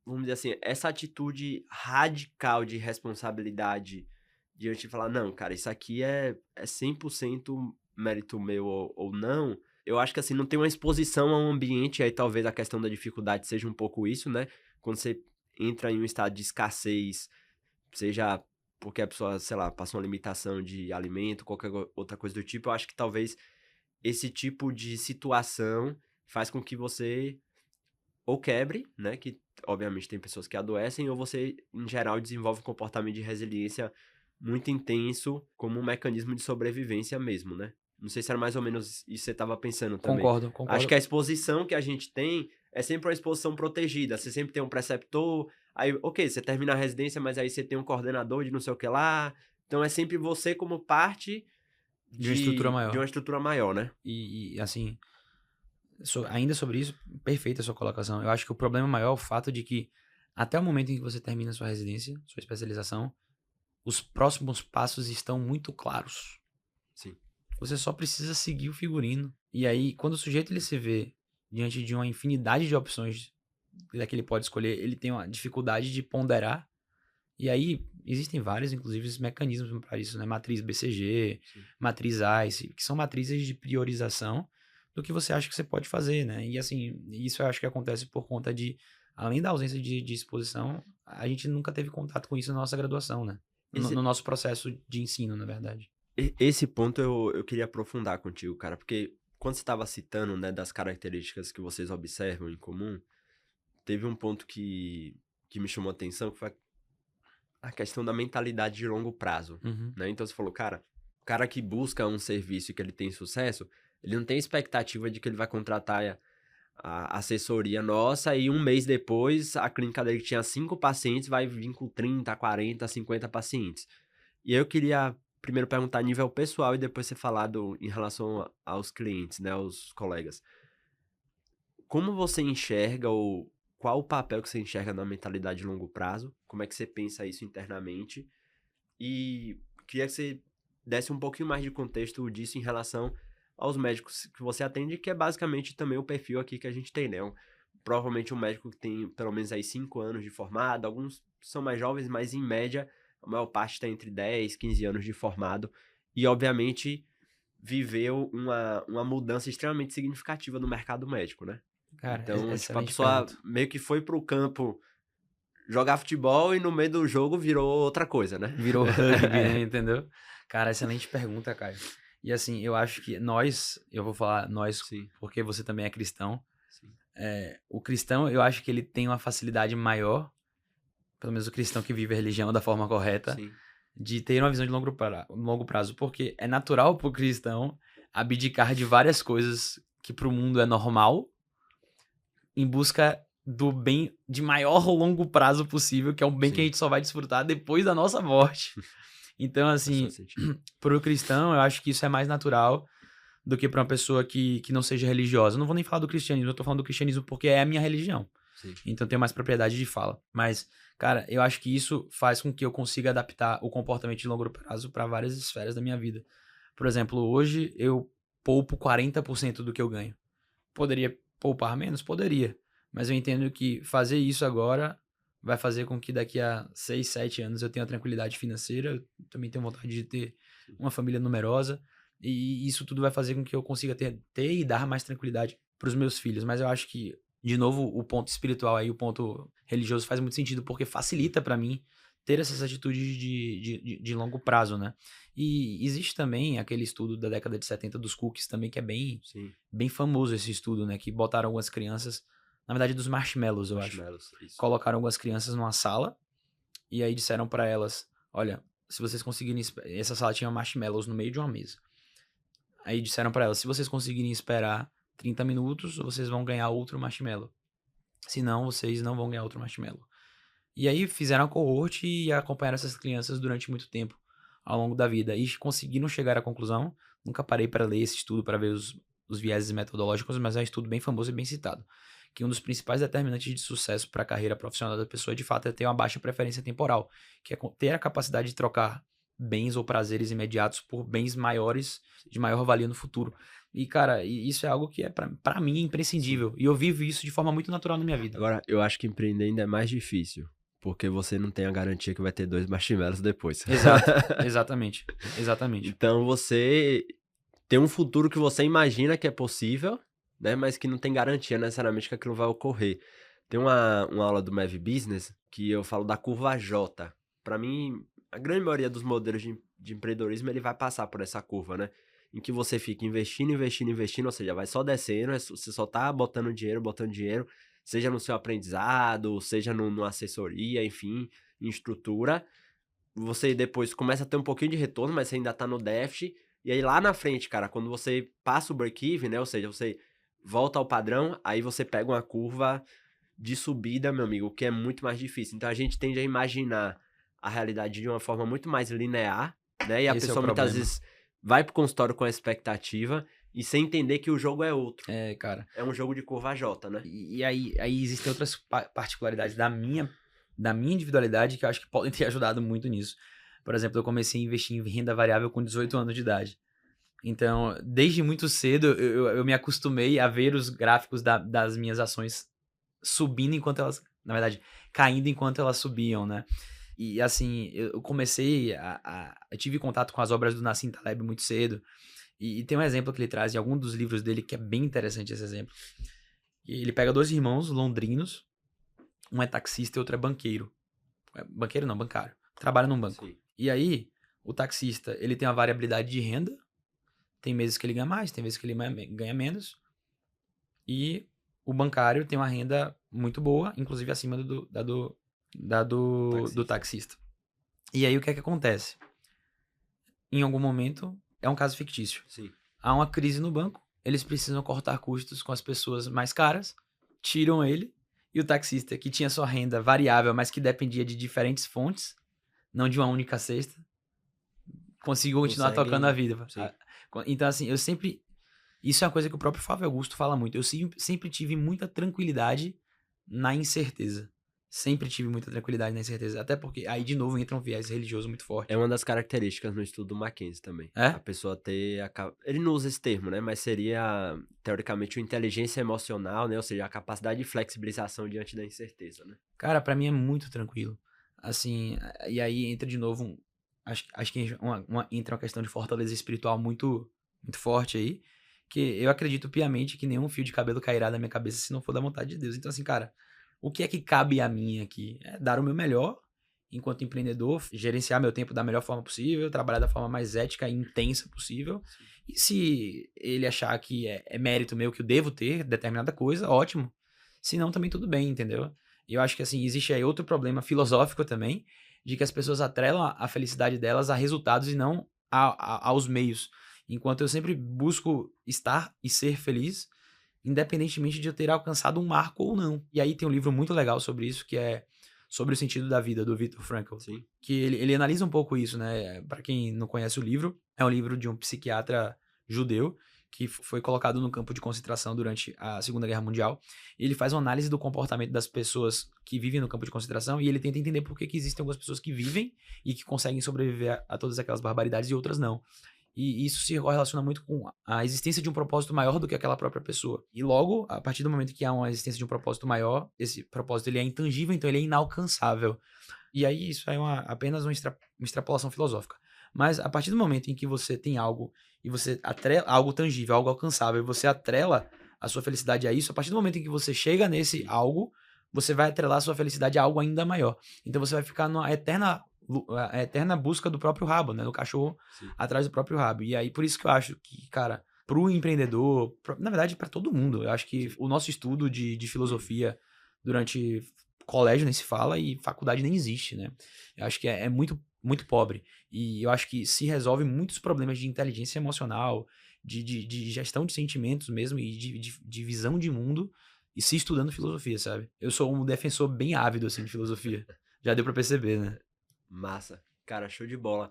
vamos dizer assim, essa atitude radical de responsabilidade diante de falar, não, cara, isso aqui é 100% mérito meu ou não, eu acho que assim, não tem uma exposição ao ambiente, aí talvez a questão da dificuldade seja um pouco isso, né? Quando você entra em um estado de escassez, seja porque a pessoa, sei lá, passou uma limitação de alimento, qualquer outra coisa do tipo, eu acho que talvez esse tipo de situação faz com que você ou quebre, né? Que obviamente tem pessoas que adoecem, ou você, em geral, desenvolve um comportamento de resiliência muito intenso como um mecanismo de sobrevivência mesmo, né? Não sei se era mais ou menos isso que você estava pensando também. Concordo. Acho que a exposição que a gente tem é sempre uma exposição protegida. Você sempre tem um preceptor, aí, ok, você termina a residência, mas aí você tem um coordenador de não sei o que lá. Então é sempre você como parte De uma estrutura maior. de uma estrutura maior, né? E assim, ainda sobre isso, perfeita a sua colocação. Eu acho que o problema maior é o fato de que até o momento em que você termina sua residência, sua especialização, os próximos passos estão muito claros. Sim. Você só precisa seguir o figurino. E aí, quando o sujeito ele se vê diante de uma infinidade de opções que ele pode escolher, ele tem uma dificuldade de ponderar. E aí, existem vários, inclusive, mecanismos para isso, né? Matriz BCG, Sim. matriz ICE, que são matrizes de priorização do que você acha que você pode fazer, né? E assim, isso eu acho que acontece por conta de, além da ausência de exposição, a gente nunca teve contato com isso na nossa graduação, né? No nosso processo de ensino, na verdade. Esse ponto eu queria aprofundar contigo, cara, porque quando você estava citando, né, das características que vocês observam em comum, teve um ponto que me chamou a atenção, que foi a questão da mentalidade de longo prazo, Uhum. né? Então você falou, cara, o cara que busca um serviço e que ele tem sucesso, ele não tem expectativa de que ele vai contratar a assessoria nossa e um mês depois a clínica dele que tinha 5 pacientes vai vir com 30, 40, 50 pacientes. E eu queria primeiro perguntar a nível pessoal e depois você falar em relação aos clientes, né, aos colegas. Como você enxerga ou qual o papel que você enxerga na mentalidade de longo prazo? Como é que você pensa isso internamente? E queria que você desse um pouquinho mais de contexto disso em relação aos médicos que você atende, que é basicamente também o perfil aqui que a gente tem, né? Provavelmente um médico que tem pelo menos aí 5 anos de formado, alguns são mais jovens, mas em média a maior parte está entre 10, 15 anos de formado e obviamente viveu uma mudança extremamente significativa no mercado médico, né? Cara, Então, tipo, a excelente pessoa pergunta. meio que foi pro campo jogar futebol e no meio do jogo virou outra coisa, né? Virou rugby, né? Entendeu? Cara, excelente pergunta, Caio. E assim, eu acho que eu vou falar nós, Sim, porque você também é cristão. sim, O cristão, eu acho que ele tem uma facilidade maior, pelo menos o cristão que vive a religião da forma correta, sim, de ter uma visão de longo prazo, porque é natural pro cristão abdicar de várias coisas que pro mundo é normal, em busca do bem de maior longo prazo possível, que é um bem que a sim. gente só vai desfrutar depois da nossa morte. Então, Faz todo assim, sentido. pro cristão, eu acho que isso é mais natural do que pra uma pessoa que não seja religiosa. Eu não vou nem falar do cristianismo, eu tô falando do cristianismo porque é a minha religião. Sim, Então, eu tenho mais propriedade de fala. Mas, cara, eu acho que isso faz com que eu consiga adaptar o comportamento de longo prazo para várias esferas da minha vida. Por exemplo, hoje eu poupo 40% do que eu ganho. Poderia poupar menos? Poderia. Mas eu entendo que fazer isso agora vai fazer com que daqui a 6, 7 anos eu tenha tranquilidade financeira. Eu também tenho vontade de ter sim. uma família numerosa. E isso tudo vai fazer com que eu consiga ter e dar mais tranquilidade para os meus filhos. Mas eu acho que, de novo, o ponto espiritual aí, o ponto religioso faz muito sentido, porque facilita para mim ter essas atitudes de longo prazo, né? E existe também aquele estudo da década de 70 dos cookies também, que é Sim. bem famoso esse estudo, né? Que botaram algumas crianças, na verdade dos marshmallows, eu acho. Marshmallows, isso. Colocaram algumas crianças numa sala e aí disseram pra elas, olha, se vocês conseguirem... Essa sala tinha marshmallows no meio de uma mesa. Aí disseram pra elas, se vocês conseguirem esperar 30 minutos, vocês vão ganhar outro marshmallow. Senão, vocês não vão ganhar outro marshmallow. E aí fizeram a coorte e acompanharam essas crianças durante muito tempo ao longo da vida. E conseguiram chegar à conclusão, nunca parei para ler esse estudo para ver os vieses metodológicos, mas é um estudo bem famoso e bem citado, que um dos principais determinantes de sucesso para a carreira profissional da pessoa, de fato, é ter uma baixa preferência temporal, que é ter a capacidade de trocar bens ou prazeres imediatos por bens maiores, de maior valia no futuro. E, cara, isso é algo que é para mim imprescindível. E eu vivo isso de forma muito natural na minha vida. Agora, eu acho que empreender ainda é mais difícil, porque você não tem a garantia que vai ter 2 marshmallows depois. Exato, exatamente, exatamente. Então você tem um futuro que você imagina que é possível, né, mas que não tem garantia necessariamente que aquilo vai ocorrer. Tem uma aula do Mav Business que eu falo da curva J. Para mim, a grande maioria dos modelos de empreendedorismo, ele vai passar por essa curva, né? Em que você fica investindo, investindo, investindo, ou seja, vai só descendo, você só tá botando dinheiro, seja no seu aprendizado, seja numa assessoria, enfim, em estrutura. Você depois começa a ter um pouquinho de retorno, mas você ainda tá no déficit. E aí lá na frente, cara, quando você passa o break-even, né? Ou seja, você volta ao padrão, aí você pega uma curva de subida, meu amigo, o que é muito mais difícil. Então a gente tende a imaginar a realidade de uma forma muito mais linear, né? E a Esse é o pessoa muitas problema. vezes vai pro consultório com a expectativa e sem entender que o jogo é outro. É, cara. É um jogo de curva J, né? E aí existem outras particularidades da minha individualidade que eu acho que podem ter ajudado muito nisso. Por exemplo, eu comecei a investir em renda variável com 18 anos de idade. Então, desde muito cedo, eu me acostumei a ver os gráficos das minhas ações subindo enquanto elas, na verdade, caindo enquanto elas subiam, né? E assim, eu comecei eu tive contato com as obras do Nassim Taleb muito cedo. E tem um exemplo que ele traz em algum dos livros dele que é bem interessante esse exemplo. Ele pega 2 irmãos londrinos, um é taxista e outro é banqueiro. Banqueiro não, bancário. Trabalha num banco. Sim. E aí, o taxista, ele tem uma variabilidade de renda. Tem meses que ele ganha mais, tem vezes que ele ganha menos. E o bancário tem uma renda muito boa, inclusive acima do taxista. E aí, o que é que acontece? Em algum momento, é um caso fictício. Sim. Há uma crise no banco, eles precisam cortar custos com as pessoas mais caras, tiram ele, e o taxista, que tinha sua renda variável, mas que dependia de diferentes fontes, não de uma única cesta, conseguiu continuar tocando a vida. Sim. Então, assim, eu sempre... Isso é uma coisa que o próprio Flávio Augusto fala muito. Eu sempre tive muita tranquilidade na incerteza. Sempre tive muita tranquilidade na incerteza. Até porque aí, de novo, entra um viés religioso muito forte. É uma das características no estudo do Mackenzie também. É? A pessoa ter... Ele não usa esse termo, né? Mas seria, teoricamente, uma inteligência emocional, né? Ou seja, a capacidade de flexibilização diante da incerteza, né? Cara, pra mim é muito tranquilo. Assim, e aí entra de novo... Acho que entra uma questão de fortaleza espiritual muito, muito forte aí. Que eu acredito piamente que nenhum fio de cabelo cairá da minha cabeça se não for da vontade de Deus. Então, assim, cara, o que é que cabe a mim aqui? É dar o meu melhor enquanto empreendedor, gerenciar meu tempo da melhor forma possível, trabalhar da forma mais ética e intensa possível. Sim. E se ele achar que é mérito meu que eu devo ter determinada coisa, ótimo. Se não, também tudo bem, entendeu? E eu acho que, assim, existe aí outro problema filosófico também, de que as pessoas atrelam a felicidade delas a resultados e não aos meios. Enquanto eu sempre busco estar e ser feliz, independentemente de eu ter alcançado um marco ou não. E aí tem um livro muito legal sobre isso, que é Sobre o Sentido da Vida, do Viktor Frankl. Sim. Que ele analisa um pouco isso, né? Para quem não conhece o livro, é um livro de um psiquiatra judeu que foi colocado no campo de concentração durante a Segunda Guerra Mundial. E ele faz uma análise do comportamento das pessoas que vivem no campo de concentração e ele tenta entender por que existem algumas pessoas que vivem e que conseguem sobreviver a todas aquelas barbaridades e outras não. E isso se correlaciona muito com a existência de um propósito maior do que aquela própria pessoa. E logo, a partir do momento que há uma existência de um propósito maior, esse propósito ele é intangível, então ele é inalcançável. E aí isso é apenas uma extrapolação filosófica. Mas a partir do momento em que você tem algo e você atrela algo tangível, algo alcançável, e você atrela a sua felicidade a isso, a partir do momento em que você chega nesse algo, você vai atrelar a sua felicidade a algo ainda maior. Então você vai ficar numa eterna busca do próprio rabo, né? Do cachorro Sim. atrás do próprio rabo. E aí, por isso que eu acho que, cara, pro empreendedor, na verdade, para todo mundo, eu acho que o nosso estudo de filosofia durante colégio nem se fala e faculdade nem existe, né? Eu acho que é muito, muito pobre. E eu acho que se resolve muitos problemas de inteligência emocional, de gestão de sentimentos mesmo e de visão de mundo e se estudando filosofia, sabe? Eu sou um defensor bem ávido, assim, de filosofia. Já deu pra perceber, né? Massa. Cara, show de bola.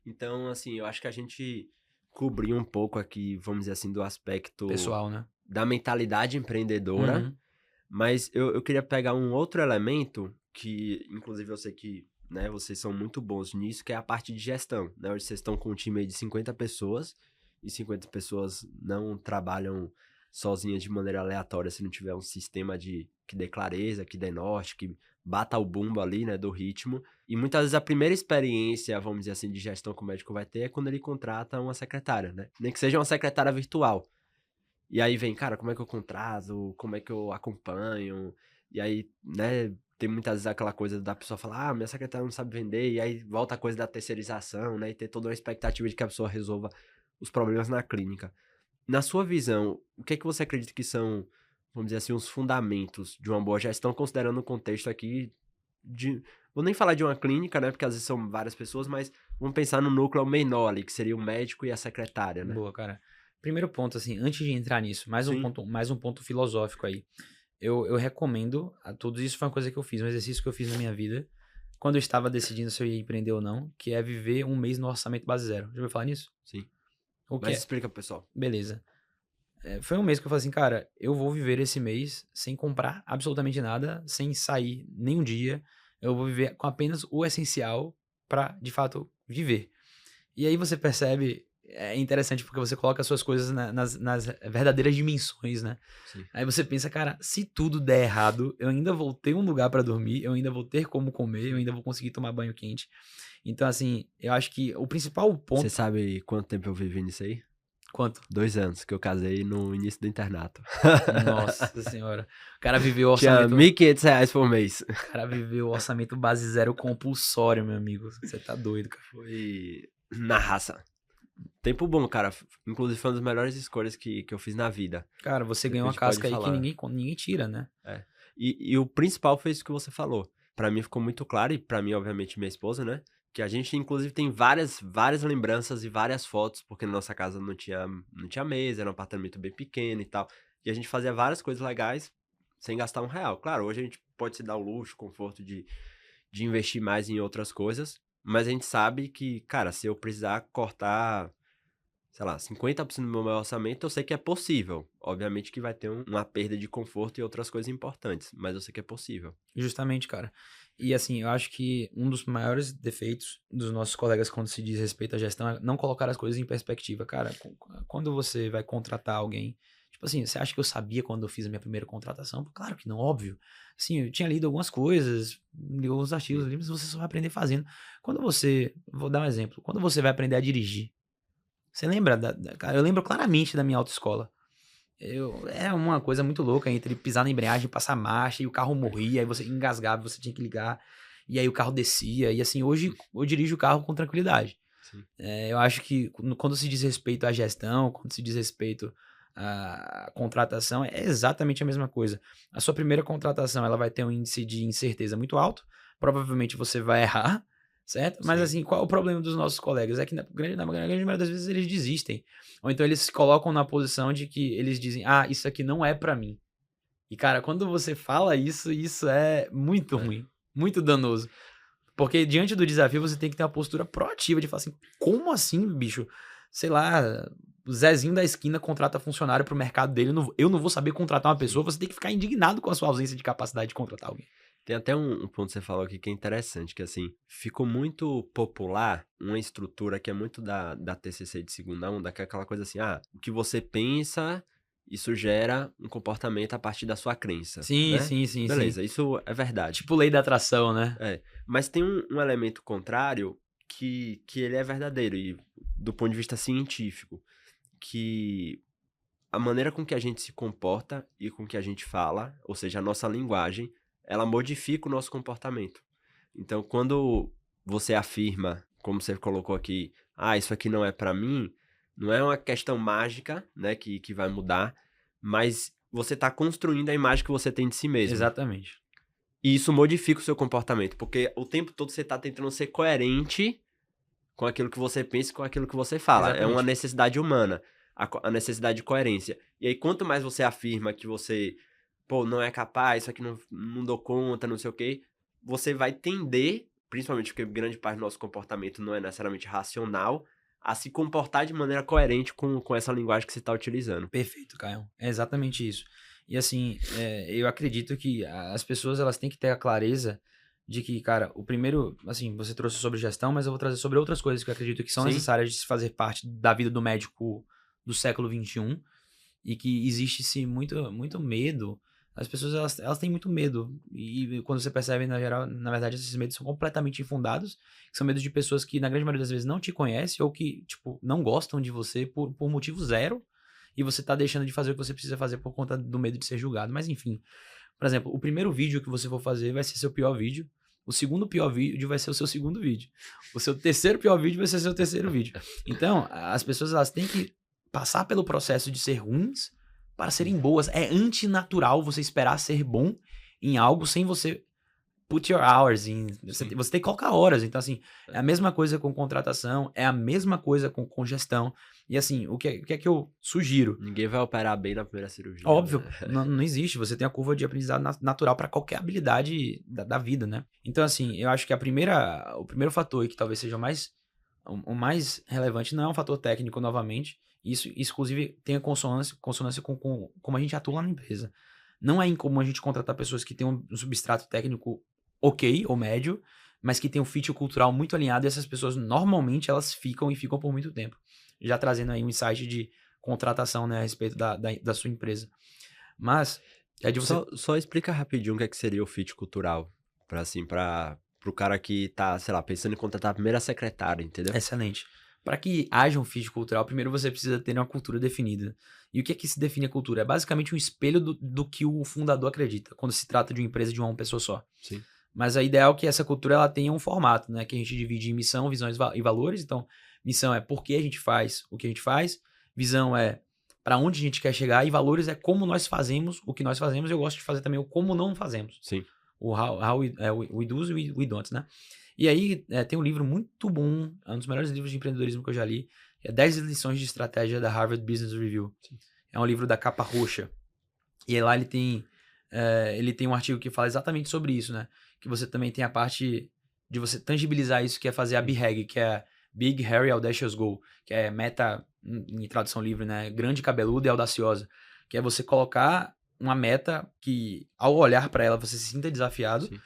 Então, assim, eu acho que a gente cobriu um pouco aqui, vamos dizer assim, do aspecto Pessoal, né? da mentalidade empreendedora, Uhum. mas eu queria pegar um outro elemento que, inclusive, eu sei que, né, vocês são muito bons nisso, que é a parte de gestão, né? Hoje vocês estão com um time aí de 50 pessoas, e 50 pessoas não trabalham sozinhas de maneira aleatória se não tiver um sistema que dê clareza, que dê norte, que bata o bumbo ali, né, do ritmo. E muitas vezes a primeira experiência, vamos dizer assim, de gestão que o médico vai ter é quando ele contrata uma secretária, né? Nem que seja uma secretária virtual. E aí vem, cara, como é que eu contrato? Como é que eu acompanho? E aí, né, tem muitas vezes aquela coisa da pessoa falar, minha secretária não sabe vender, e aí volta a coisa da terceirização, né, e ter toda uma expectativa de que a pessoa resolva os problemas na clínica. Na sua visão, o que é que você acredita que são, vamos dizer assim, os fundamentos de uma boa gestão, considerando o contexto aqui vou nem falar de uma clínica, né, porque às vezes são várias pessoas, mas vamos pensar no núcleo menor ali, que seria o médico e a secretária, né? Boa, cara. Primeiro ponto, assim, antes de entrar nisso, mais Sim. um ponto filosófico aí. Eu recomendo a todos, isso foi uma coisa que eu fiz, um exercício que eu fiz na minha vida, quando eu estava decidindo se eu ia empreender ou não, que é viver um mês no orçamento base zero. Já ouviu falar nisso? Sim. O que Mas é? explica pro pessoal. Beleza. Foi um mês que eu falei assim, cara, eu vou viver esse mês sem comprar absolutamente nada, sem sair nenhum dia. Eu vou viver com apenas o essencial pra, de fato, viver. E aí você percebe é interessante porque você coloca as suas coisas nas verdadeiras dimensões, né? Sim. Aí você pensa, cara, se tudo der errado, eu ainda vou ter um lugar pra dormir, eu ainda vou ter como comer, eu ainda vou conseguir tomar banho quente. Então, assim, eu acho que o principal ponto... Você sabe quanto tempo eu vivi nisso aí? Quanto? 2 anos, que eu casei no início do internato. Nossa senhora. O cara viveu o Tinha orçamento... R$1.500 por mês. O cara viveu o orçamento base zero compulsório, meu amigo. Você tá doido, cara. Foi na raça. Tempo bom, cara. Inclusive foi uma das melhores escolhas que eu fiz na vida. Cara, você ganhou uma Depois a gente casca aí pode que ninguém tira, né? E o principal foi isso que você falou. Pra mim ficou muito claro, e pra mim, obviamente, minha esposa, né? Que a gente, inclusive, tem várias lembranças e várias fotos, porque na nossa casa não tinha mesa, era um apartamento bem pequeno e tal. E a gente fazia várias coisas legais sem gastar R$1. Claro, hoje a gente pode se dar o luxo, o conforto de investir mais em outras coisas, mas a gente sabe que, cara, se eu precisar cortar, sei lá, 50% do meu orçamento, eu sei que é possível. Obviamente que vai ter uma perda de conforto e outras coisas importantes, mas eu sei que é possível. Justamente, cara. E assim, eu acho que um dos maiores defeitos dos nossos colegas quando se diz respeito à gestão é não colocar as coisas em perspectiva. Cara, quando você vai contratar alguém, tipo assim, você acha que eu sabia quando eu fiz a minha primeira contratação? Claro que não, óbvio. Assim, eu tinha lido algumas coisas, li alguns artigos ali, mas você só vai aprender fazendo. Vou dar um exemplo, quando você vai aprender a dirigir, você lembra, cara, eu lembro claramente da minha autoescola. É uma coisa muito louca entre pisar na embreagem, passar marcha e o carro morria, aí você engasgava, você tinha que ligar, e aí o carro descia, e assim, hoje eu dirijo o carro com tranquilidade. Sim. Eu acho que quando se diz respeito à gestão, quando se diz respeito à contratação, é exatamente a mesma coisa. A sua primeira contratação, ela vai ter um índice de incerteza muito alto, provavelmente você vai errar, certo? Mas Sim. assim, qual é o problema dos nossos colegas? É que na grande maioria das vezes eles desistem. Ou então eles se colocam na posição de que eles dizem, isso aqui não é pra mim. E cara, quando você fala isso é muito ruim, muito danoso. Porque diante do desafio você tem que ter uma postura proativa de falar assim, como assim, bicho? Sei lá, o Zezinho da esquina contrata funcionário pro mercado dele, eu não vou saber contratar uma pessoa, você tem que ficar indignado com a sua ausência de capacidade de contratar alguém. Tem até um ponto que você falou aqui que é interessante, que assim, ficou muito popular uma estrutura que é muito da TCC de segunda onda, que é aquela coisa assim, o que você pensa, isso gera um comportamento a partir da sua crença, Sim, né? sim. Beleza, isso é verdade. Tipo lei da atração, né? Mas tem um elemento contrário que ele é verdadeiro, e do ponto de vista científico, que a maneira com que a gente se comporta e com que a gente fala, ou seja, a nossa linguagem, ela modifica o nosso comportamento. Então, quando você afirma, como você colocou aqui, isso aqui não é pra mim, não é uma questão mágica, né, que vai mudar, mas você tá construindo a imagem que você tem de si mesmo. Exatamente. E isso modifica o seu comportamento, porque o tempo todo você tá tentando ser coerente com aquilo que você pensa e com aquilo que você fala. Exatamente. É uma necessidade humana, a necessidade de coerência. E aí, quanto mais você afirma que você, não é capaz, isso aqui não dou conta, não sei o quê, você vai tender, principalmente porque grande parte do nosso comportamento não é necessariamente racional, a se comportar de maneira coerente com essa linguagem que você está utilizando. Perfeito, Caio. É exatamente isso. E assim, eu acredito que as pessoas elas têm que ter a clareza de que, cara, o primeiro, assim, você trouxe sobre gestão, mas eu vou trazer sobre outras coisas que eu acredito que são Sim. necessárias de se fazer parte da vida do médico do século XXI e que existe-se muito medo. As pessoas, elas têm muito medo e quando você percebe, na geral, na verdade, esses medos são completamente infundados, que são medos de pessoas que, na grande maioria das vezes, não te conhecem ou que, tipo, não gostam de você por motivo zero e você tá deixando de fazer o que você precisa fazer por conta do medo de ser julgado. Mas, enfim, por exemplo, o primeiro vídeo que você for fazer vai ser seu pior vídeo, o segundo pior vídeo vai ser o seu segundo vídeo, o seu terceiro pior vídeo vai ser o seu terceiro vídeo. Então, as pessoas, elas têm que passar pelo processo de ser ruins para serem boas. É antinatural você esperar ser bom em algo sem você put your hours in. Você tem que colocar horas. Então, assim, é a mesma coisa com contratação, é a mesma coisa com gestão. E, assim, o que é que eu sugiro? Ninguém vai operar bem na primeira cirurgia. Óbvio, né? não existe. Você tem a curva de aprendizado natural para qualquer habilidade da vida, né? Então, assim, eu acho que o primeiro fator, e que talvez seja o mais relevante, não é um fator técnico novamente. Isso, inclusive, tem a consonância com como a gente atua lá na empresa. Não é incomum a gente contratar pessoas que têm um substrato técnico ok ou médio, mas que tem um fit cultural muito alinhado e essas pessoas, normalmente, elas ficam por muito tempo. já trazendo aí um insight de contratação, né, a respeito da sua empresa. Mas, é de você... Só explica rapidinho o que é que seria o fit cultural, pro cara que tá, sei lá, pensando em contratar a primeira secretária, entendeu? Excelente. Para que haja um fit cultural, primeiro você precisa ter uma cultura definida. E o que é que se define a cultura? É basicamente um espelho do que o fundador acredita, quando se trata de uma empresa de uma pessoa só. Sim. Mas a ideal é que essa cultura ela tenha um formato, né? Que a gente divide em missão, visões e valores. Então, missão é por que a gente faz o que a gente faz. Visão é para onde a gente quer chegar. E valores é como nós fazemos o que nós fazemos. Eu gosto de fazer também o como não fazemos. Sim. O how we do e we don't, né? E aí, tem um livro muito bom, é um dos melhores livros de empreendedorismo que eu já li, é 10 lições de estratégia da Harvard Business Review. Sim. É um livro da capa roxa. E lá ele tem um artigo que fala exatamente sobre isso, né? Que você também tem a parte de você tangibilizar isso, que é fazer a BHAG, que é Big, Hairy, Audacious Goal, que é meta, em tradução livre, né? Grande, cabeluda e audaciosa. Que é você colocar uma meta que, ao olhar para ela, você se sinta desafiado, sim,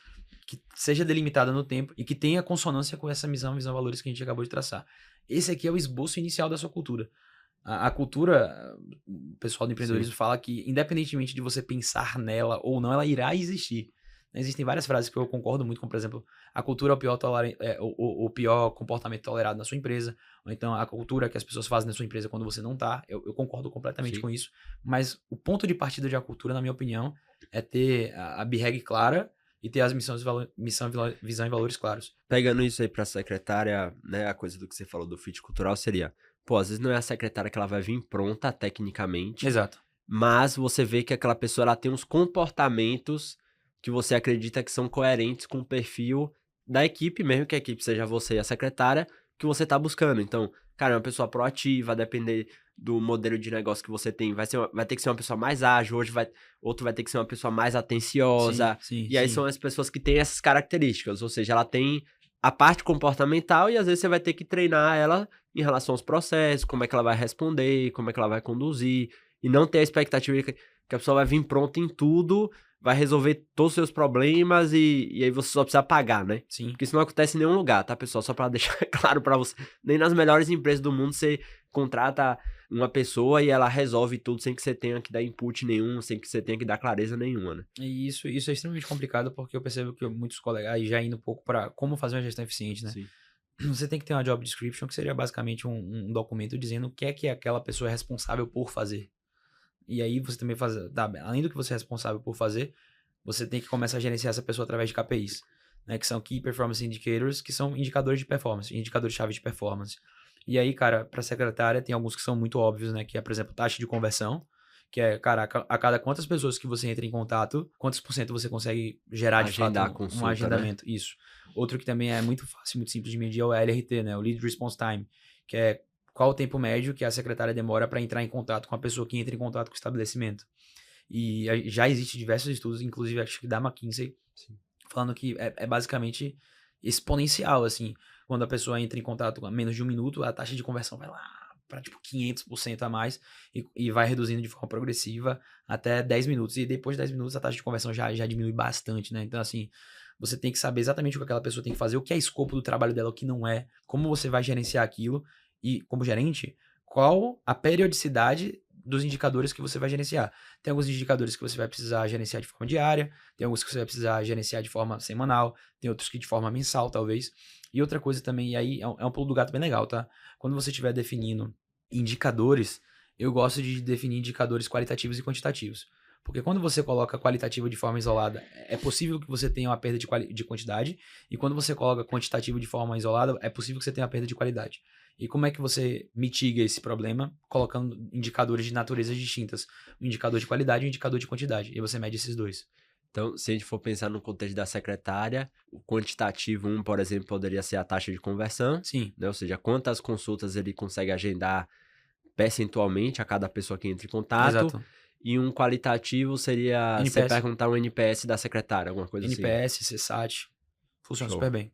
que seja delimitada no tempo e que tenha consonância com essa visão, valores que a gente acabou de traçar. Esse aqui é o esboço inicial da sua cultura. A cultura, o pessoal do empreendedorismo, sim, fala que, independentemente de você pensar nela ou não, ela irá existir. Existem várias frases que eu concordo muito, como, por exemplo, a cultura é o pior comportamento tolerado na sua empresa, ou então a cultura que as pessoas fazem na sua empresa quando você não está. Eu concordo completamente, sim, com isso, mas o ponto de partida de uma cultura, na minha opinião, é ter a BHAG clara e ter as missão, visão e valores claros. Pegando isso aí pra secretária, né, a coisa do que você falou do fit cultural seria, pô, às vezes não é a secretária que ela vai vir pronta tecnicamente. Exato. Mas você vê que aquela pessoa, ela tem uns comportamentos que você acredita que são coerentes com o perfil da equipe, mesmo que a equipe seja você e a secretária, que você tá buscando. Então, cara, é uma pessoa proativa, a depender do modelo de negócio que você tem, vai ter que ser uma pessoa mais ágil, outro vai ter que ser uma pessoa mais atenciosa. Sim, e aí, sim, são as pessoas que têm essas características, ou seja, ela tem a parte comportamental e às vezes você vai ter que treinar ela em relação aos processos, como é que ela vai responder, como é que ela vai conduzir, e não ter a expectativa que a pessoa vai vir pronta em tudo, vai resolver todos os seus problemas e aí você só precisa pagar, né? Sim. Porque isso não acontece em nenhum lugar, tá, pessoal? Só pra deixar claro pra você. Nem nas melhores empresas do mundo você contrata uma pessoa e ela resolve tudo sem que você tenha que dar input nenhum, sem que você tenha que dar clareza nenhuma, né? E isso é extremamente complicado, porque eu percebo que muitos colegas, aí já indo um pouco pra como fazer uma gestão eficiente, né? Sim. Você tem que ter uma job description, que seria basicamente um documento dizendo o que é aquela pessoa é responsável por fazer. E aí você também faz, além do que você é responsável por fazer, você tem que começar a gerenciar essa pessoa através de KPIs, né, que são Key Performance Indicators, que são indicadores de performance, indicadores-chave de performance. E aí, cara, para secretária tem alguns que são muito óbvios, né, que é, por exemplo, taxa de conversão, que é, cara, a cada quantas pessoas que você entra em contato, quantos por cento você consegue gerar de fato um agendamento. Né? Isso. Outro que também é muito fácil, muito simples de medir é o LRT, né, o Lead Response Time, que é qual o tempo médio que a secretária demora para entrar em contato com a pessoa que entra em contato com o estabelecimento. E já existem diversos estudos, inclusive acho que da McKinsey, sim, falando que é basicamente exponencial, assim. Quando a pessoa entra em contato com menos de 1 minuto, a taxa de conversão vai lá para tipo 500% a mais e vai reduzindo de forma progressiva até 10 minutos. E depois de 10 minutos a taxa de conversão já diminui bastante, né? Então, assim, você tem que saber exatamente o que aquela pessoa tem que fazer, o que é escopo do trabalho dela, o que não é, como você vai gerenciar aquilo. E, como gerente, qual a periodicidade dos indicadores que você vai gerenciar. Tem alguns indicadores que você vai precisar gerenciar de forma diária, tem alguns que você vai precisar gerenciar de forma semanal, tem outros que de forma mensal, talvez. E outra coisa também, e aí é um pulo do gato bem legal, tá? Quando você estiver definindo indicadores, eu gosto de definir indicadores qualitativos e quantitativos. Porque quando você coloca qualitativo de forma isolada, é possível que você tenha uma perda de quantidade, e quando você coloca quantitativo de forma isolada, é possível que você tenha uma perda de qualidade. E como é que você mitiga esse problema? Colocando indicadores de naturezas distintas. Um indicador de qualidade e um indicador de quantidade. E você mede esses dois. Então, se a gente for pensar no contexto da secretária, o quantitativo, por exemplo, poderia ser a taxa de conversão. Sim. Né? Ou seja, quantas consultas ele consegue agendar percentualmente a cada pessoa que entra em contato. Exato. E um qualitativo seria NPS. você perguntar o NPS da secretária, alguma coisa NPS, assim. NPS, CSAT. Funciona super bem.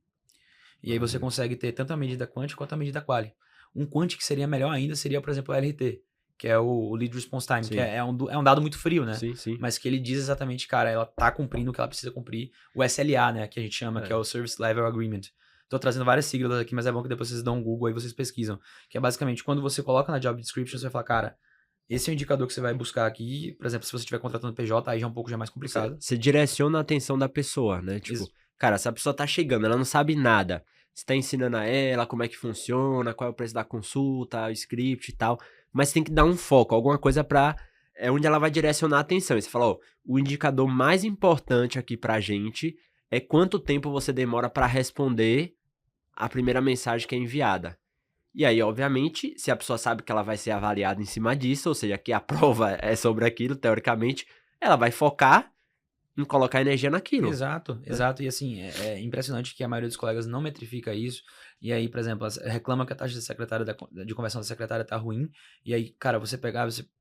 E aí você consegue ter tanto a medida quanti quanto a medida quali. Um quanti que seria melhor ainda seria, por exemplo, o LRT, que é o Lead Response Time, sim, que é um dado muito frio, né? Sim, sim. Mas que ele diz exatamente, cara, ela tá cumprindo o que ela precisa cumprir. O SLA, né, que a gente chama, que é o Service Level Agreement. Tô trazendo várias siglas aqui, mas é bom que depois vocês dão um Google aí, vocês pesquisam. Que é basicamente, quando você coloca na job description, você vai falar, cara, esse é o indicador que você vai buscar aqui. Por exemplo, se você estiver contratando PJ, aí já é um pouco mais complicado. Você direciona a atenção da pessoa, né? Tipo, cara, essa pessoa tá chegando, ela não sabe nada. Você tá ensinando a ela como é que funciona, qual é o preço da consulta, o script e tal. Mas tem que dar um foco, alguma coisa pra... É onde ela vai direcionar a atenção. E você fala, ó, o indicador mais importante aqui pra gente é quanto tempo você demora pra responder a primeira mensagem que é enviada. E aí, obviamente, se a pessoa sabe que ela vai ser avaliada em cima disso, ou seja, que a prova é sobre aquilo, teoricamente, ela vai focar em colocar energia naquilo. Exato. E assim, é impressionante que a maioria dos colegas não metrifica isso. E aí, por exemplo, reclama que a taxa de conversão da secretária tá ruim. E aí, cara, você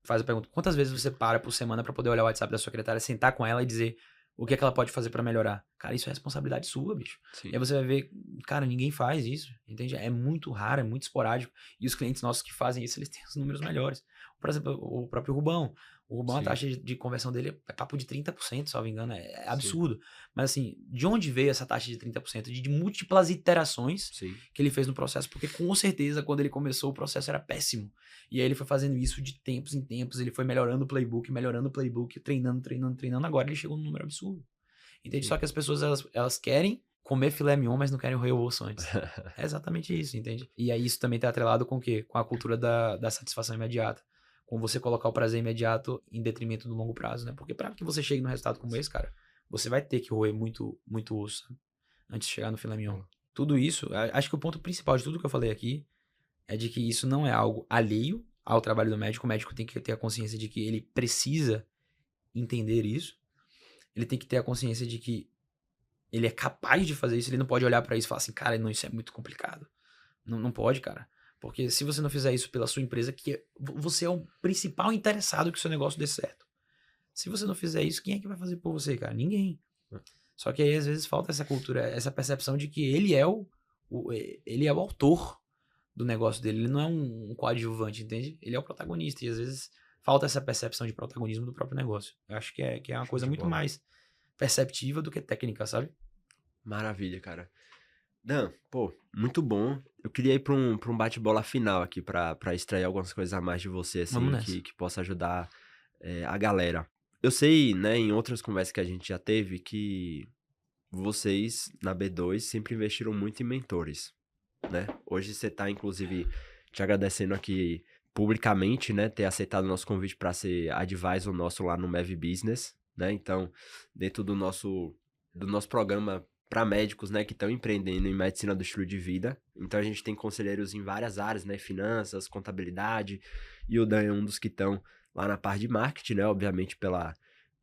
faz a pergunta, quantas vezes você para por semana pra poder olhar o WhatsApp da sua secretária, sentar com ela e dizer o que é que ela pode fazer pra melhorar? Cara, isso é responsabilidade sua, bicho. Sim. E aí você vai ver, cara, ninguém faz isso, entende? É muito raro, é muito esporádico. E os clientes nossos que fazem isso, eles têm os números melhores. Por exemplo, o próprio Rubão. O Rubão, a taxa de conversão dele é papo de 30%, salvo engano. É absurdo. Mas assim, de onde veio essa taxa de 30%? De múltiplas iterações que ele fez no processo. Porque com certeza, quando ele começou, o processo era péssimo. E aí ele foi fazendo isso de tempos em tempos. Ele foi melhorando o playbook, treinando. Agora ele chegou num número absurdo. Entende? Só que as pessoas, elas querem comer filé mignon, mas não querem roer o osso antes. É exatamente isso, entende? E aí isso também tá atrelado com o quê? Com a cultura da satisfação imediata. Com você colocar o prazer imediato em detrimento do longo prazo, né? Porque para que você chegue no resultado como esse, cara, você vai ter que roer muito osso, sabe? Antes de chegar no filé mignon. Tudo isso, acho que o ponto principal de tudo que eu falei aqui é de que isso não é algo alheio ao trabalho do médico. O médico tem que ter a consciência de que ele precisa entender isso. Ele tem que ter a consciência de que ele é capaz de fazer isso. Ele não pode olhar pra isso e falar assim, cara, não, isso é muito complicado. Não pode, cara. Porque se você não fizer isso pela sua empresa, você é o principal interessado que o seu negócio dê certo. Se você não fizer isso, quem é que vai fazer por você, cara? Ninguém. Só que aí, às vezes, falta essa cultura, essa percepção de que ele é ele é o autor do negócio dele. Ele não é um coadjuvante, entende? Ele é o protagonista. E, às vezes, falta essa percepção de protagonismo do próprio negócio. Eu acho que é uma coisa muito mais perceptiva do que técnica, sabe? Maravilha, cara. Dan, pô, muito bom. Eu queria ir pra um bate-bola final aqui pra extrair algumas coisas a mais de você, assim, que possa ajudar a galera. Eu sei, né, em outras conversas que a gente já teve, que vocês, na B2, sempre investiram muito em mentores, né? Hoje você tá, inclusive, te agradecendo aqui publicamente, né, ter aceitado o nosso convite pra ser advisor nosso lá no Mev Business, né? Então, dentro do nosso programa para médicos, né, que estão empreendendo em medicina do estilo de vida. Então a gente tem conselheiros em várias áreas, né, finanças, contabilidade, e o Dan é um dos que estão lá na parte de marketing, né, obviamente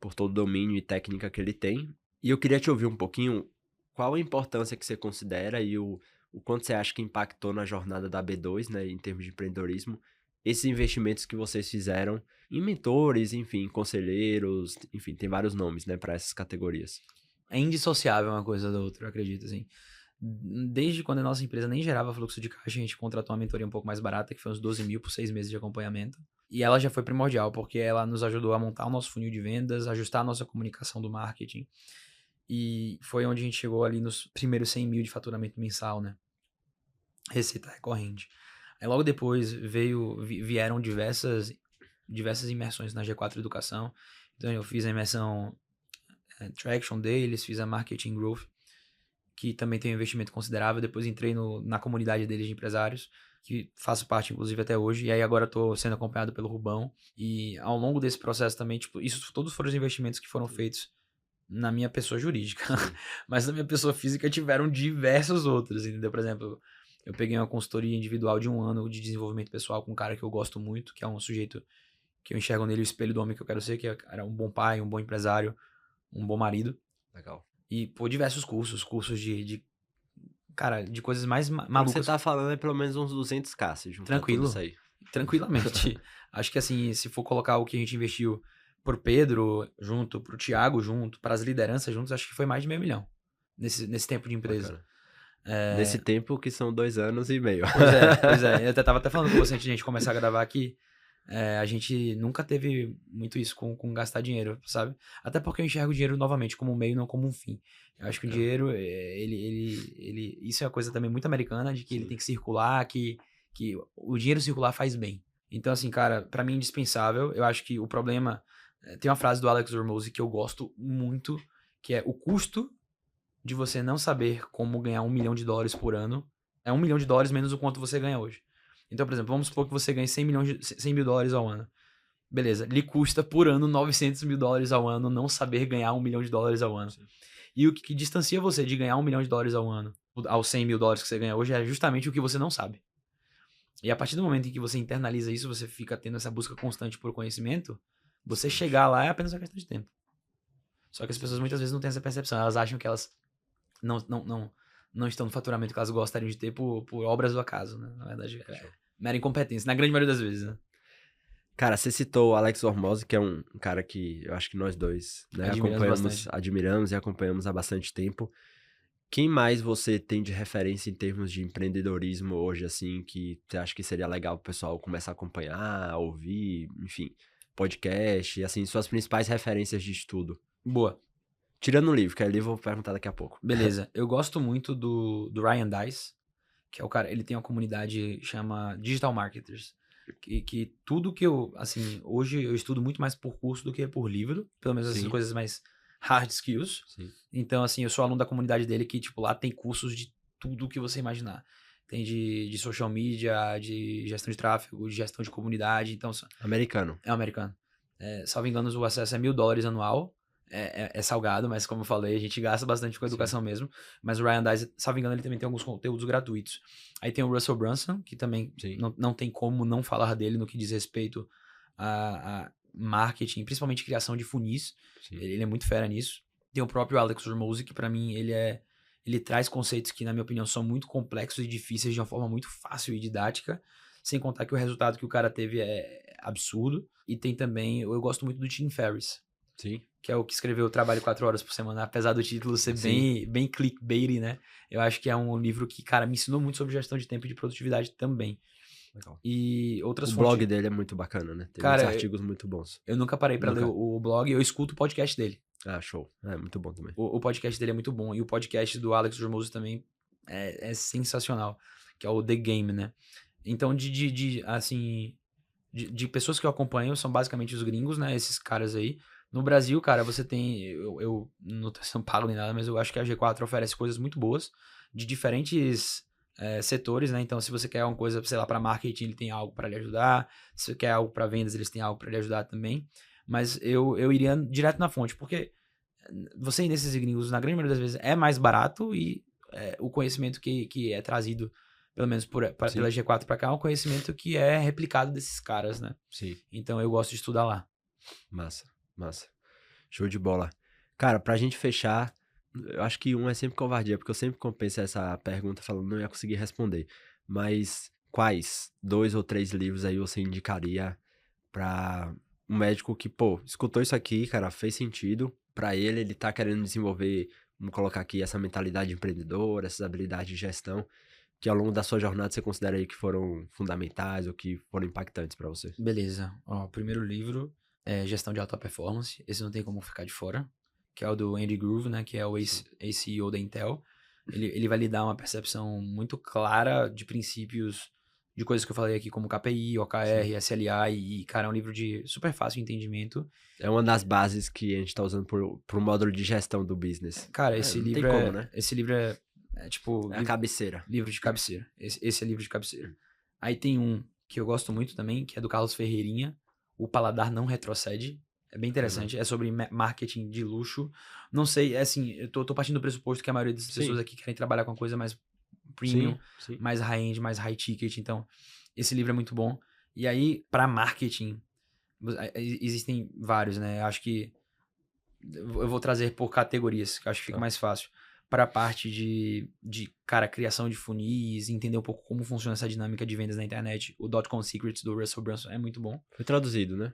por todo o domínio e técnica que ele tem. E eu queria te ouvir um pouquinho qual a importância que você considera e o quanto você acha que impactou na jornada da B2, né, em termos de empreendedorismo, esses investimentos que vocês fizeram em mentores, enfim, conselheiros, enfim, tem vários nomes, né, para essas categorias. É indissociável uma coisa da outra, eu acredito, assim. Desde quando a nossa empresa nem gerava fluxo de caixa, a gente contratou uma mentoria um pouco mais barata, que foi uns 12 mil por 6 meses de acompanhamento. E ela já foi primordial, porque ela nos ajudou a montar o nosso funil de vendas, ajustar a nossa comunicação do marketing. E foi onde a gente chegou ali nos primeiros 100 mil de faturamento mensal, né? Receita recorrente. Aí logo depois vieram diversas imersões na G4 Educação. Então eu fiz a imersão Traction deles, fiz a Marketing Growth, que também tem um investimento considerável. Depois entrei na comunidade deles de empresários, que faço parte, inclusive, até hoje. E aí agora estou sendo acompanhado pelo Rubão. E ao longo desse processo também, tipo, isso todos foram os investimentos que foram feitos na minha pessoa jurídica. Mas na minha pessoa física tiveram diversos outros, entendeu? Por exemplo, eu peguei uma consultoria individual de 1 ano de desenvolvimento pessoal com um cara que eu gosto muito, que é um sujeito que eu enxergo nele o espelho do homem que eu quero ser, que era um bom pai, um bom empresário, um bom marido. Legal. E, pô, diversos cursos cara, de coisas mais malucas. O que você tá falando é pelo menos uns 200k, se juntar Tranquilo. tudo isso aí. Tranquilamente. Acho que, assim, se for colocar o que a gente investiu por Pedro junto, pro Thiago junto, para as lideranças juntos, acho que foi mais de $500 mil nesse tempo de empresa. Nesse tempo que são 2 anos e meio. Pois é. Eu tava até falando com você antes de a gente começar a gravar aqui. a gente nunca teve muito isso com gastar dinheiro, sabe? Até porque eu enxergo o dinheiro novamente como um meio, não como um fim. Eu acho que o dinheiro, isso é uma coisa também muito americana, de que ele tem que circular, que o dinheiro circular faz bem. Então, assim, cara, pra mim é indispensável. Eu acho que o problema... Tem uma frase do Alex Hormozi que eu gosto muito, que é: o custo de você não saber como ganhar $1 milhão por ano é $1 milhão menos o quanto você ganha hoje. Então, por exemplo, vamos supor que você ganhe $100 mil ao ano. Beleza, lhe custa por ano $900 mil ao ano não saber ganhar $1 milhão ao ano. Sim. E o que distancia você de ganhar $1 milhão ao ano, aos $100 mil que você ganha hoje, é justamente o que você não sabe. E a partir do momento em que você internaliza isso, você fica tendo essa busca constante por conhecimento, você chegar lá é apenas uma questão de tempo. Só que as pessoas muitas vezes não têm essa percepção. Elas acham que elas não estão no faturamento que elas gostariam de ter por obras do acaso, né? Na verdade, é mera incompetência, na grande maioria das vezes, né? Cara, você citou o Alex Hormozi, que é um cara que eu acho que nós dois, né, admiramos e acompanhamos há bastante tempo. Quem mais você tem de referência em termos de empreendedorismo hoje, assim, que você acha que seria legal o pessoal começar a acompanhar, ouvir, enfim, podcast, assim, suas principais referências de estudo? Boa. Tirando o livro, que aí eu vou perguntar daqui a pouco. Beleza. Eu gosto muito do Ryan Dice, que é o cara, ele tem uma comunidade que chama Digital Marketers. Que tudo que eu, assim, hoje eu estudo muito mais por curso do que por livro, pelo menos essas coisas mais hard skills. Sim. Então, assim, eu sou aluno da comunidade dele que, tipo, lá tem cursos de tudo que você imaginar. Tem de social media, de gestão de tráfego, de gestão de comunidade, então... Americano. É americano. Salvo engano, o acesso é $1.000 anual. É salgado, mas como eu falei, a gente gasta bastante com a educação mesmo. Mas o Ryan Dice, salvo engano, ele também tem alguns conteúdos gratuitos. Aí tem o Russell Brunson, que também não tem como não falar dele no que diz respeito a marketing, principalmente criação de funis. Ele é muito fera nisso. Tem o próprio Alex Hormozi, que pra mim ele traz conceitos que, na minha opinião, são muito complexos e difíceis de uma forma muito fácil e didática. Sem contar que o resultado que o cara teve é absurdo. E tem também, eu gosto muito do Tim Ferriss. Sim. Que é o que escreveu o Trabalho 4 Horas por Semana, apesar do título ser bem clickbait, né? Eu acho que é um livro que, cara, me ensinou muito sobre gestão de tempo e de produtividade também. Legal. E outras fontes... O blog dele é muito bacana, né? Tem muitos artigos muito bons. Eu nunca parei pra ler o blog, eu escuto o podcast dele. Ah, show. É muito bom também. O podcast dele é muito bom. E o podcast do Alex Hormozi também é sensacional, que é o The Game, né? Então, de pessoas que eu acompanho, são basicamente os gringos, né? Esses caras aí. No Brasil, cara, você tem... Eu não tô sendo pago nem nada, mas eu acho que a G4 oferece coisas muito boas de diferentes setores, né? Então, se você quer uma coisa, sei lá, para marketing, ele tem algo para lhe ajudar. Se você quer algo para vendas, eles têm algo para lhe ajudar também. Mas eu iria direto na fonte, porque você ir nesses gringos, na grande maioria das vezes, é mais barato e o conhecimento que é trazido, pelo menos pela G4 para cá, é um conhecimento que é replicado desses caras, né? Sim. Então, eu gosto de estudar lá. Massa. Show de bola. Cara, pra gente fechar, eu acho que é sempre covardia, porque eu sempre compenso essa pergunta falando não ia conseguir responder. Mas quais 2 ou 3 livros aí você indicaria pra um médico que, escutou isso aqui, cara, fez sentido pra ele tá querendo desenvolver, vamos colocar aqui, essa mentalidade empreendedora, essas habilidades de gestão, que ao longo da sua jornada você considera aí que foram fundamentais ou que foram impactantes pra você? Beleza. Ó, o primeiro livro é Gestão de Alta Performance. Esse não tem como ficar de fora. Que é o do Andy Grove, né? Que é o ex-CEO da Intel. Ele vai lhe dar uma percepção muito clara de princípios, de coisas que eu falei aqui, como KPI, OKR, SLA. E, cara, é um livro de super fácil entendimento. É uma das bases que a gente tá usando pro módulo de gestão do business. Cara, esse livro tem como, né? Esse livro é tipo... a cabeceira. Livro de cabeceira. Esse é livro de cabeceira. Aí tem um que eu gosto muito também, que é do Carlos Ferreirinha, O Paladar Não Retrocede. É bem interessante. É sobre marketing de luxo. Não sei, assim, eu tô partindo do pressuposto que a maioria das pessoas aqui querem trabalhar com coisa mais premium, mais high-end, mais high-ticket. Então, esse livro é muito bom. E aí, para marketing, existem vários, né? Acho que eu vou trazer por categorias, que eu acho que fica mais fácil. Para a parte de criação de funis, entender um pouco como funciona essa dinâmica de vendas na internet. O .com Secrets do Russell Brunson é muito bom. Foi traduzido, né?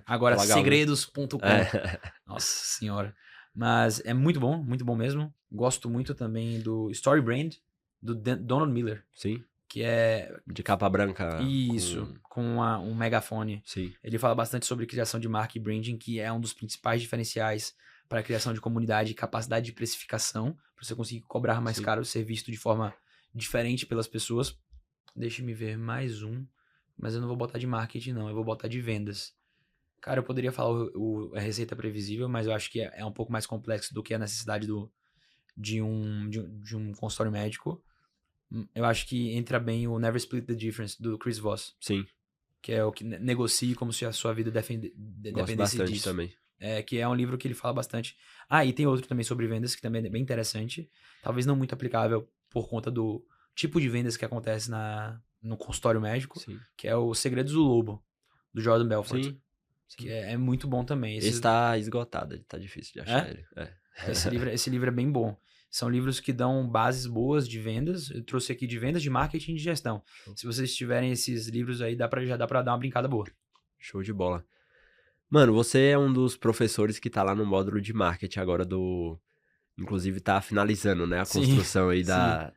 Agora segredos.com. Nossa senhora. Mas é muito bom mesmo. Gosto muito também do Story Brand, do Donald Miller. Sim. que é... De capa branca. Isso, com um megafone. Sim. Ele fala bastante sobre criação de marca e branding, que é um dos principais diferenciais para a criação de comunidade e capacidade de precificação, para você conseguir cobrar mais caro, ser visto de forma diferente pelas pessoas. Deixa-me ver mais um, mas eu não vou botar de marketing não, eu vou botar de vendas. Cara, eu poderia falar a receita previsível, mas eu acho que é um pouco mais complexo do que a necessidade de um consultório médico. Eu acho que entra bem o Never Split the Difference, do Chris Voss. Sim. Que é o que negocie como se a sua vida Gosto dependesse bastante disso. também. Que é um livro que ele fala bastante. E tem outro também sobre vendas, que também é bem interessante. Talvez não muito aplicável por conta do tipo de vendas que acontece no consultório médico, Sim. que é o Segredos do Lobo, do Jordan Belfort. Sim. Que é muito bom também. Esse tá esgotado, tá difícil de achar ele. Esse livro é bem bom. São livros que dão bases boas de vendas. Eu trouxe aqui de vendas, de marketing e de gestão. Se vocês tiverem esses livros aí, já dá pra dar uma brincada boa. Show de bola. Mano, você é um dos professores que tá lá no módulo de marketing agora do... Inclusive tá finalizando, né, a construção aí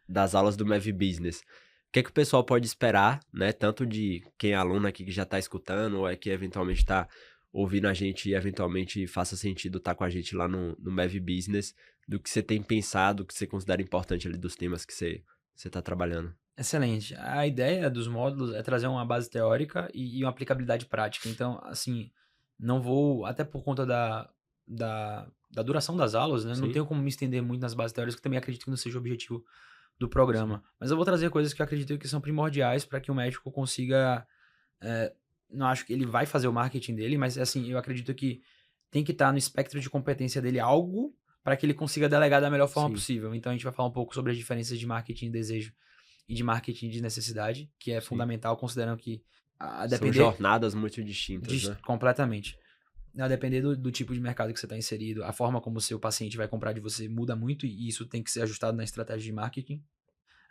das aulas do Mev Business. O que é que o pessoal pode esperar, né, tanto de quem é aluno aqui que já tá escutando, ou é que eventualmente tá ouvindo a gente e eventualmente faça sentido estar com a gente lá no Mev Business, do que você tem pensado, que você considera importante ali dos temas que você tá trabalhando. Excelente. A ideia dos módulos é trazer uma base teórica e uma aplicabilidade prática. Então, assim, não vou, até por conta da duração das aulas, né? Não Sim. tenho como me estender muito nas bases teóricas, que também acredito que não seja o objetivo do programa. Mas eu vou trazer coisas que eu acredito que são primordiais para que o médico consiga... não acho que ele vai fazer o marketing dele, mas assim, eu acredito que tem que estar no espectro de competência dele algo para que ele consiga delegar da melhor forma possível. Então a gente vai falar um pouco sobre as diferenças de marketing de desejo e de marketing de necessidade, que é fundamental, considerando que a depender... São jornadas muito distintas, né? Completamente. A depender do tipo de mercado que você está inserido, a forma como o seu paciente vai comprar de você muda muito e isso tem que ser ajustado na estratégia de marketing.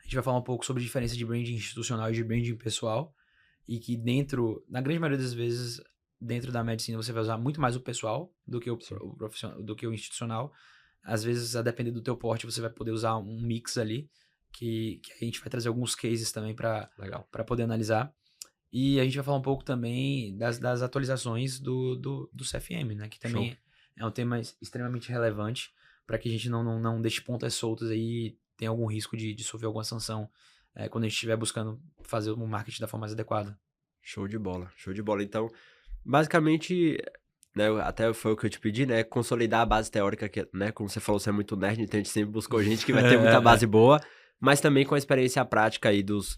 A gente vai falar um pouco sobre a diferença de branding institucional e de branding pessoal, e que na grande maioria das vezes, dentro da medicina, você vai usar muito mais o pessoal do que o profissional, do que o institucional. Às vezes, a depender do teu porte, você vai poder usar um mix ali, que a gente vai trazer alguns cases também para poder analisar. E a gente vai falar um pouco também das atualizações do CFM, né? Que também é um tema extremamente relevante para que a gente não deixe pontas soltas aí e tenha algum risco de sofrer alguma sanção quando a gente estiver buscando fazer o marketing da forma mais adequada. Show de bola, show de bola. Então, basicamente, né, até foi o que eu te pedi, né? Consolidar a base teórica, que, né? Como você falou, você é muito nerd, então a gente sempre buscou gente que vai ter muita base boa, mas também com a experiência prática aí dos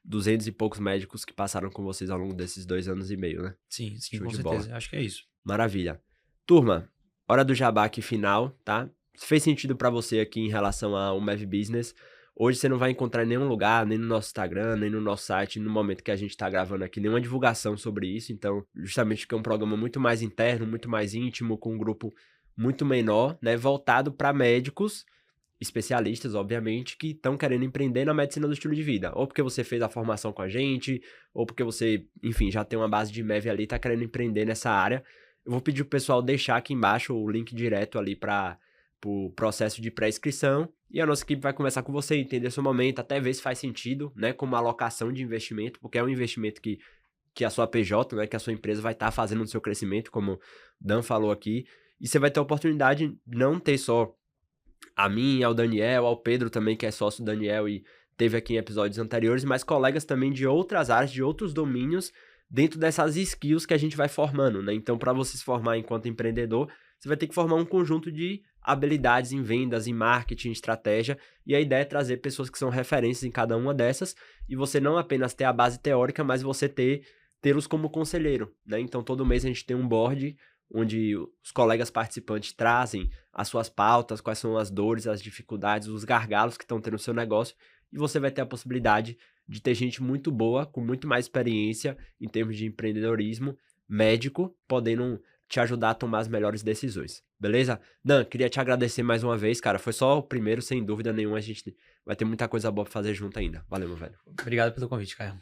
200 e poucos médicos que passaram com vocês ao longo desses 2 anos e meio, né? Sim, Show com de certeza. bola. Acho que é isso. Maravilha. Turma, hora do jabá aqui final, tá? Se fez sentido pra você aqui em relação ao Mev Business, hoje você não vai encontrar em nenhum lugar, nem no nosso Instagram, nem no nosso site, no momento que a gente tá gravando aqui, nenhuma divulgação sobre isso. Então, justamente porque é um programa muito mais interno, muito mais íntimo, com um grupo muito menor, né? Voltado para médicos, especialistas, obviamente, que estão querendo empreender na medicina do estilo de vida. Ou porque você fez a formação com a gente, ou porque você, enfim, já tem uma base de MEV ali e tá querendo empreender nessa área. Eu vou pedir pro pessoal deixar aqui embaixo o link direto ali para o processo de pré-inscrição, e a nossa equipe vai conversar com você, entender seu momento, até ver se faz sentido, né, como alocação de investimento, porque é um investimento que a sua PJ, né, que a sua empresa vai estar fazendo no seu crescimento, como o Dan falou aqui, e você vai ter a oportunidade de não ter só a mim, ao Daniel, ao Pedro também, que é sócio do Daniel e teve aqui em episódios anteriores, mas colegas também de outras áreas, de outros domínios, dentro dessas skills que a gente vai formando, né? Então, para você se formar enquanto empreendedor, você vai ter que formar um conjunto de habilidades em vendas, em marketing, em estratégia, e a ideia é trazer pessoas que são referências em cada uma dessas, e você não apenas ter a base teórica, mas você tê-los como conselheiro, né? Então, todo mês a gente tem um board onde os colegas participantes trazem as suas pautas, quais são as dores, as dificuldades, os gargalos que estão tendo no seu negócio, e você vai ter a possibilidade de ter gente muito boa, com muito mais experiência em termos de empreendedorismo, médico, podendo te ajudar a tomar as melhores decisões, beleza? Dan, queria te agradecer mais uma vez, cara, foi só o primeiro, sem dúvida nenhuma, a gente vai ter muita coisa boa pra fazer junto ainda. Valeu, meu velho. Obrigado pelo convite, Caio.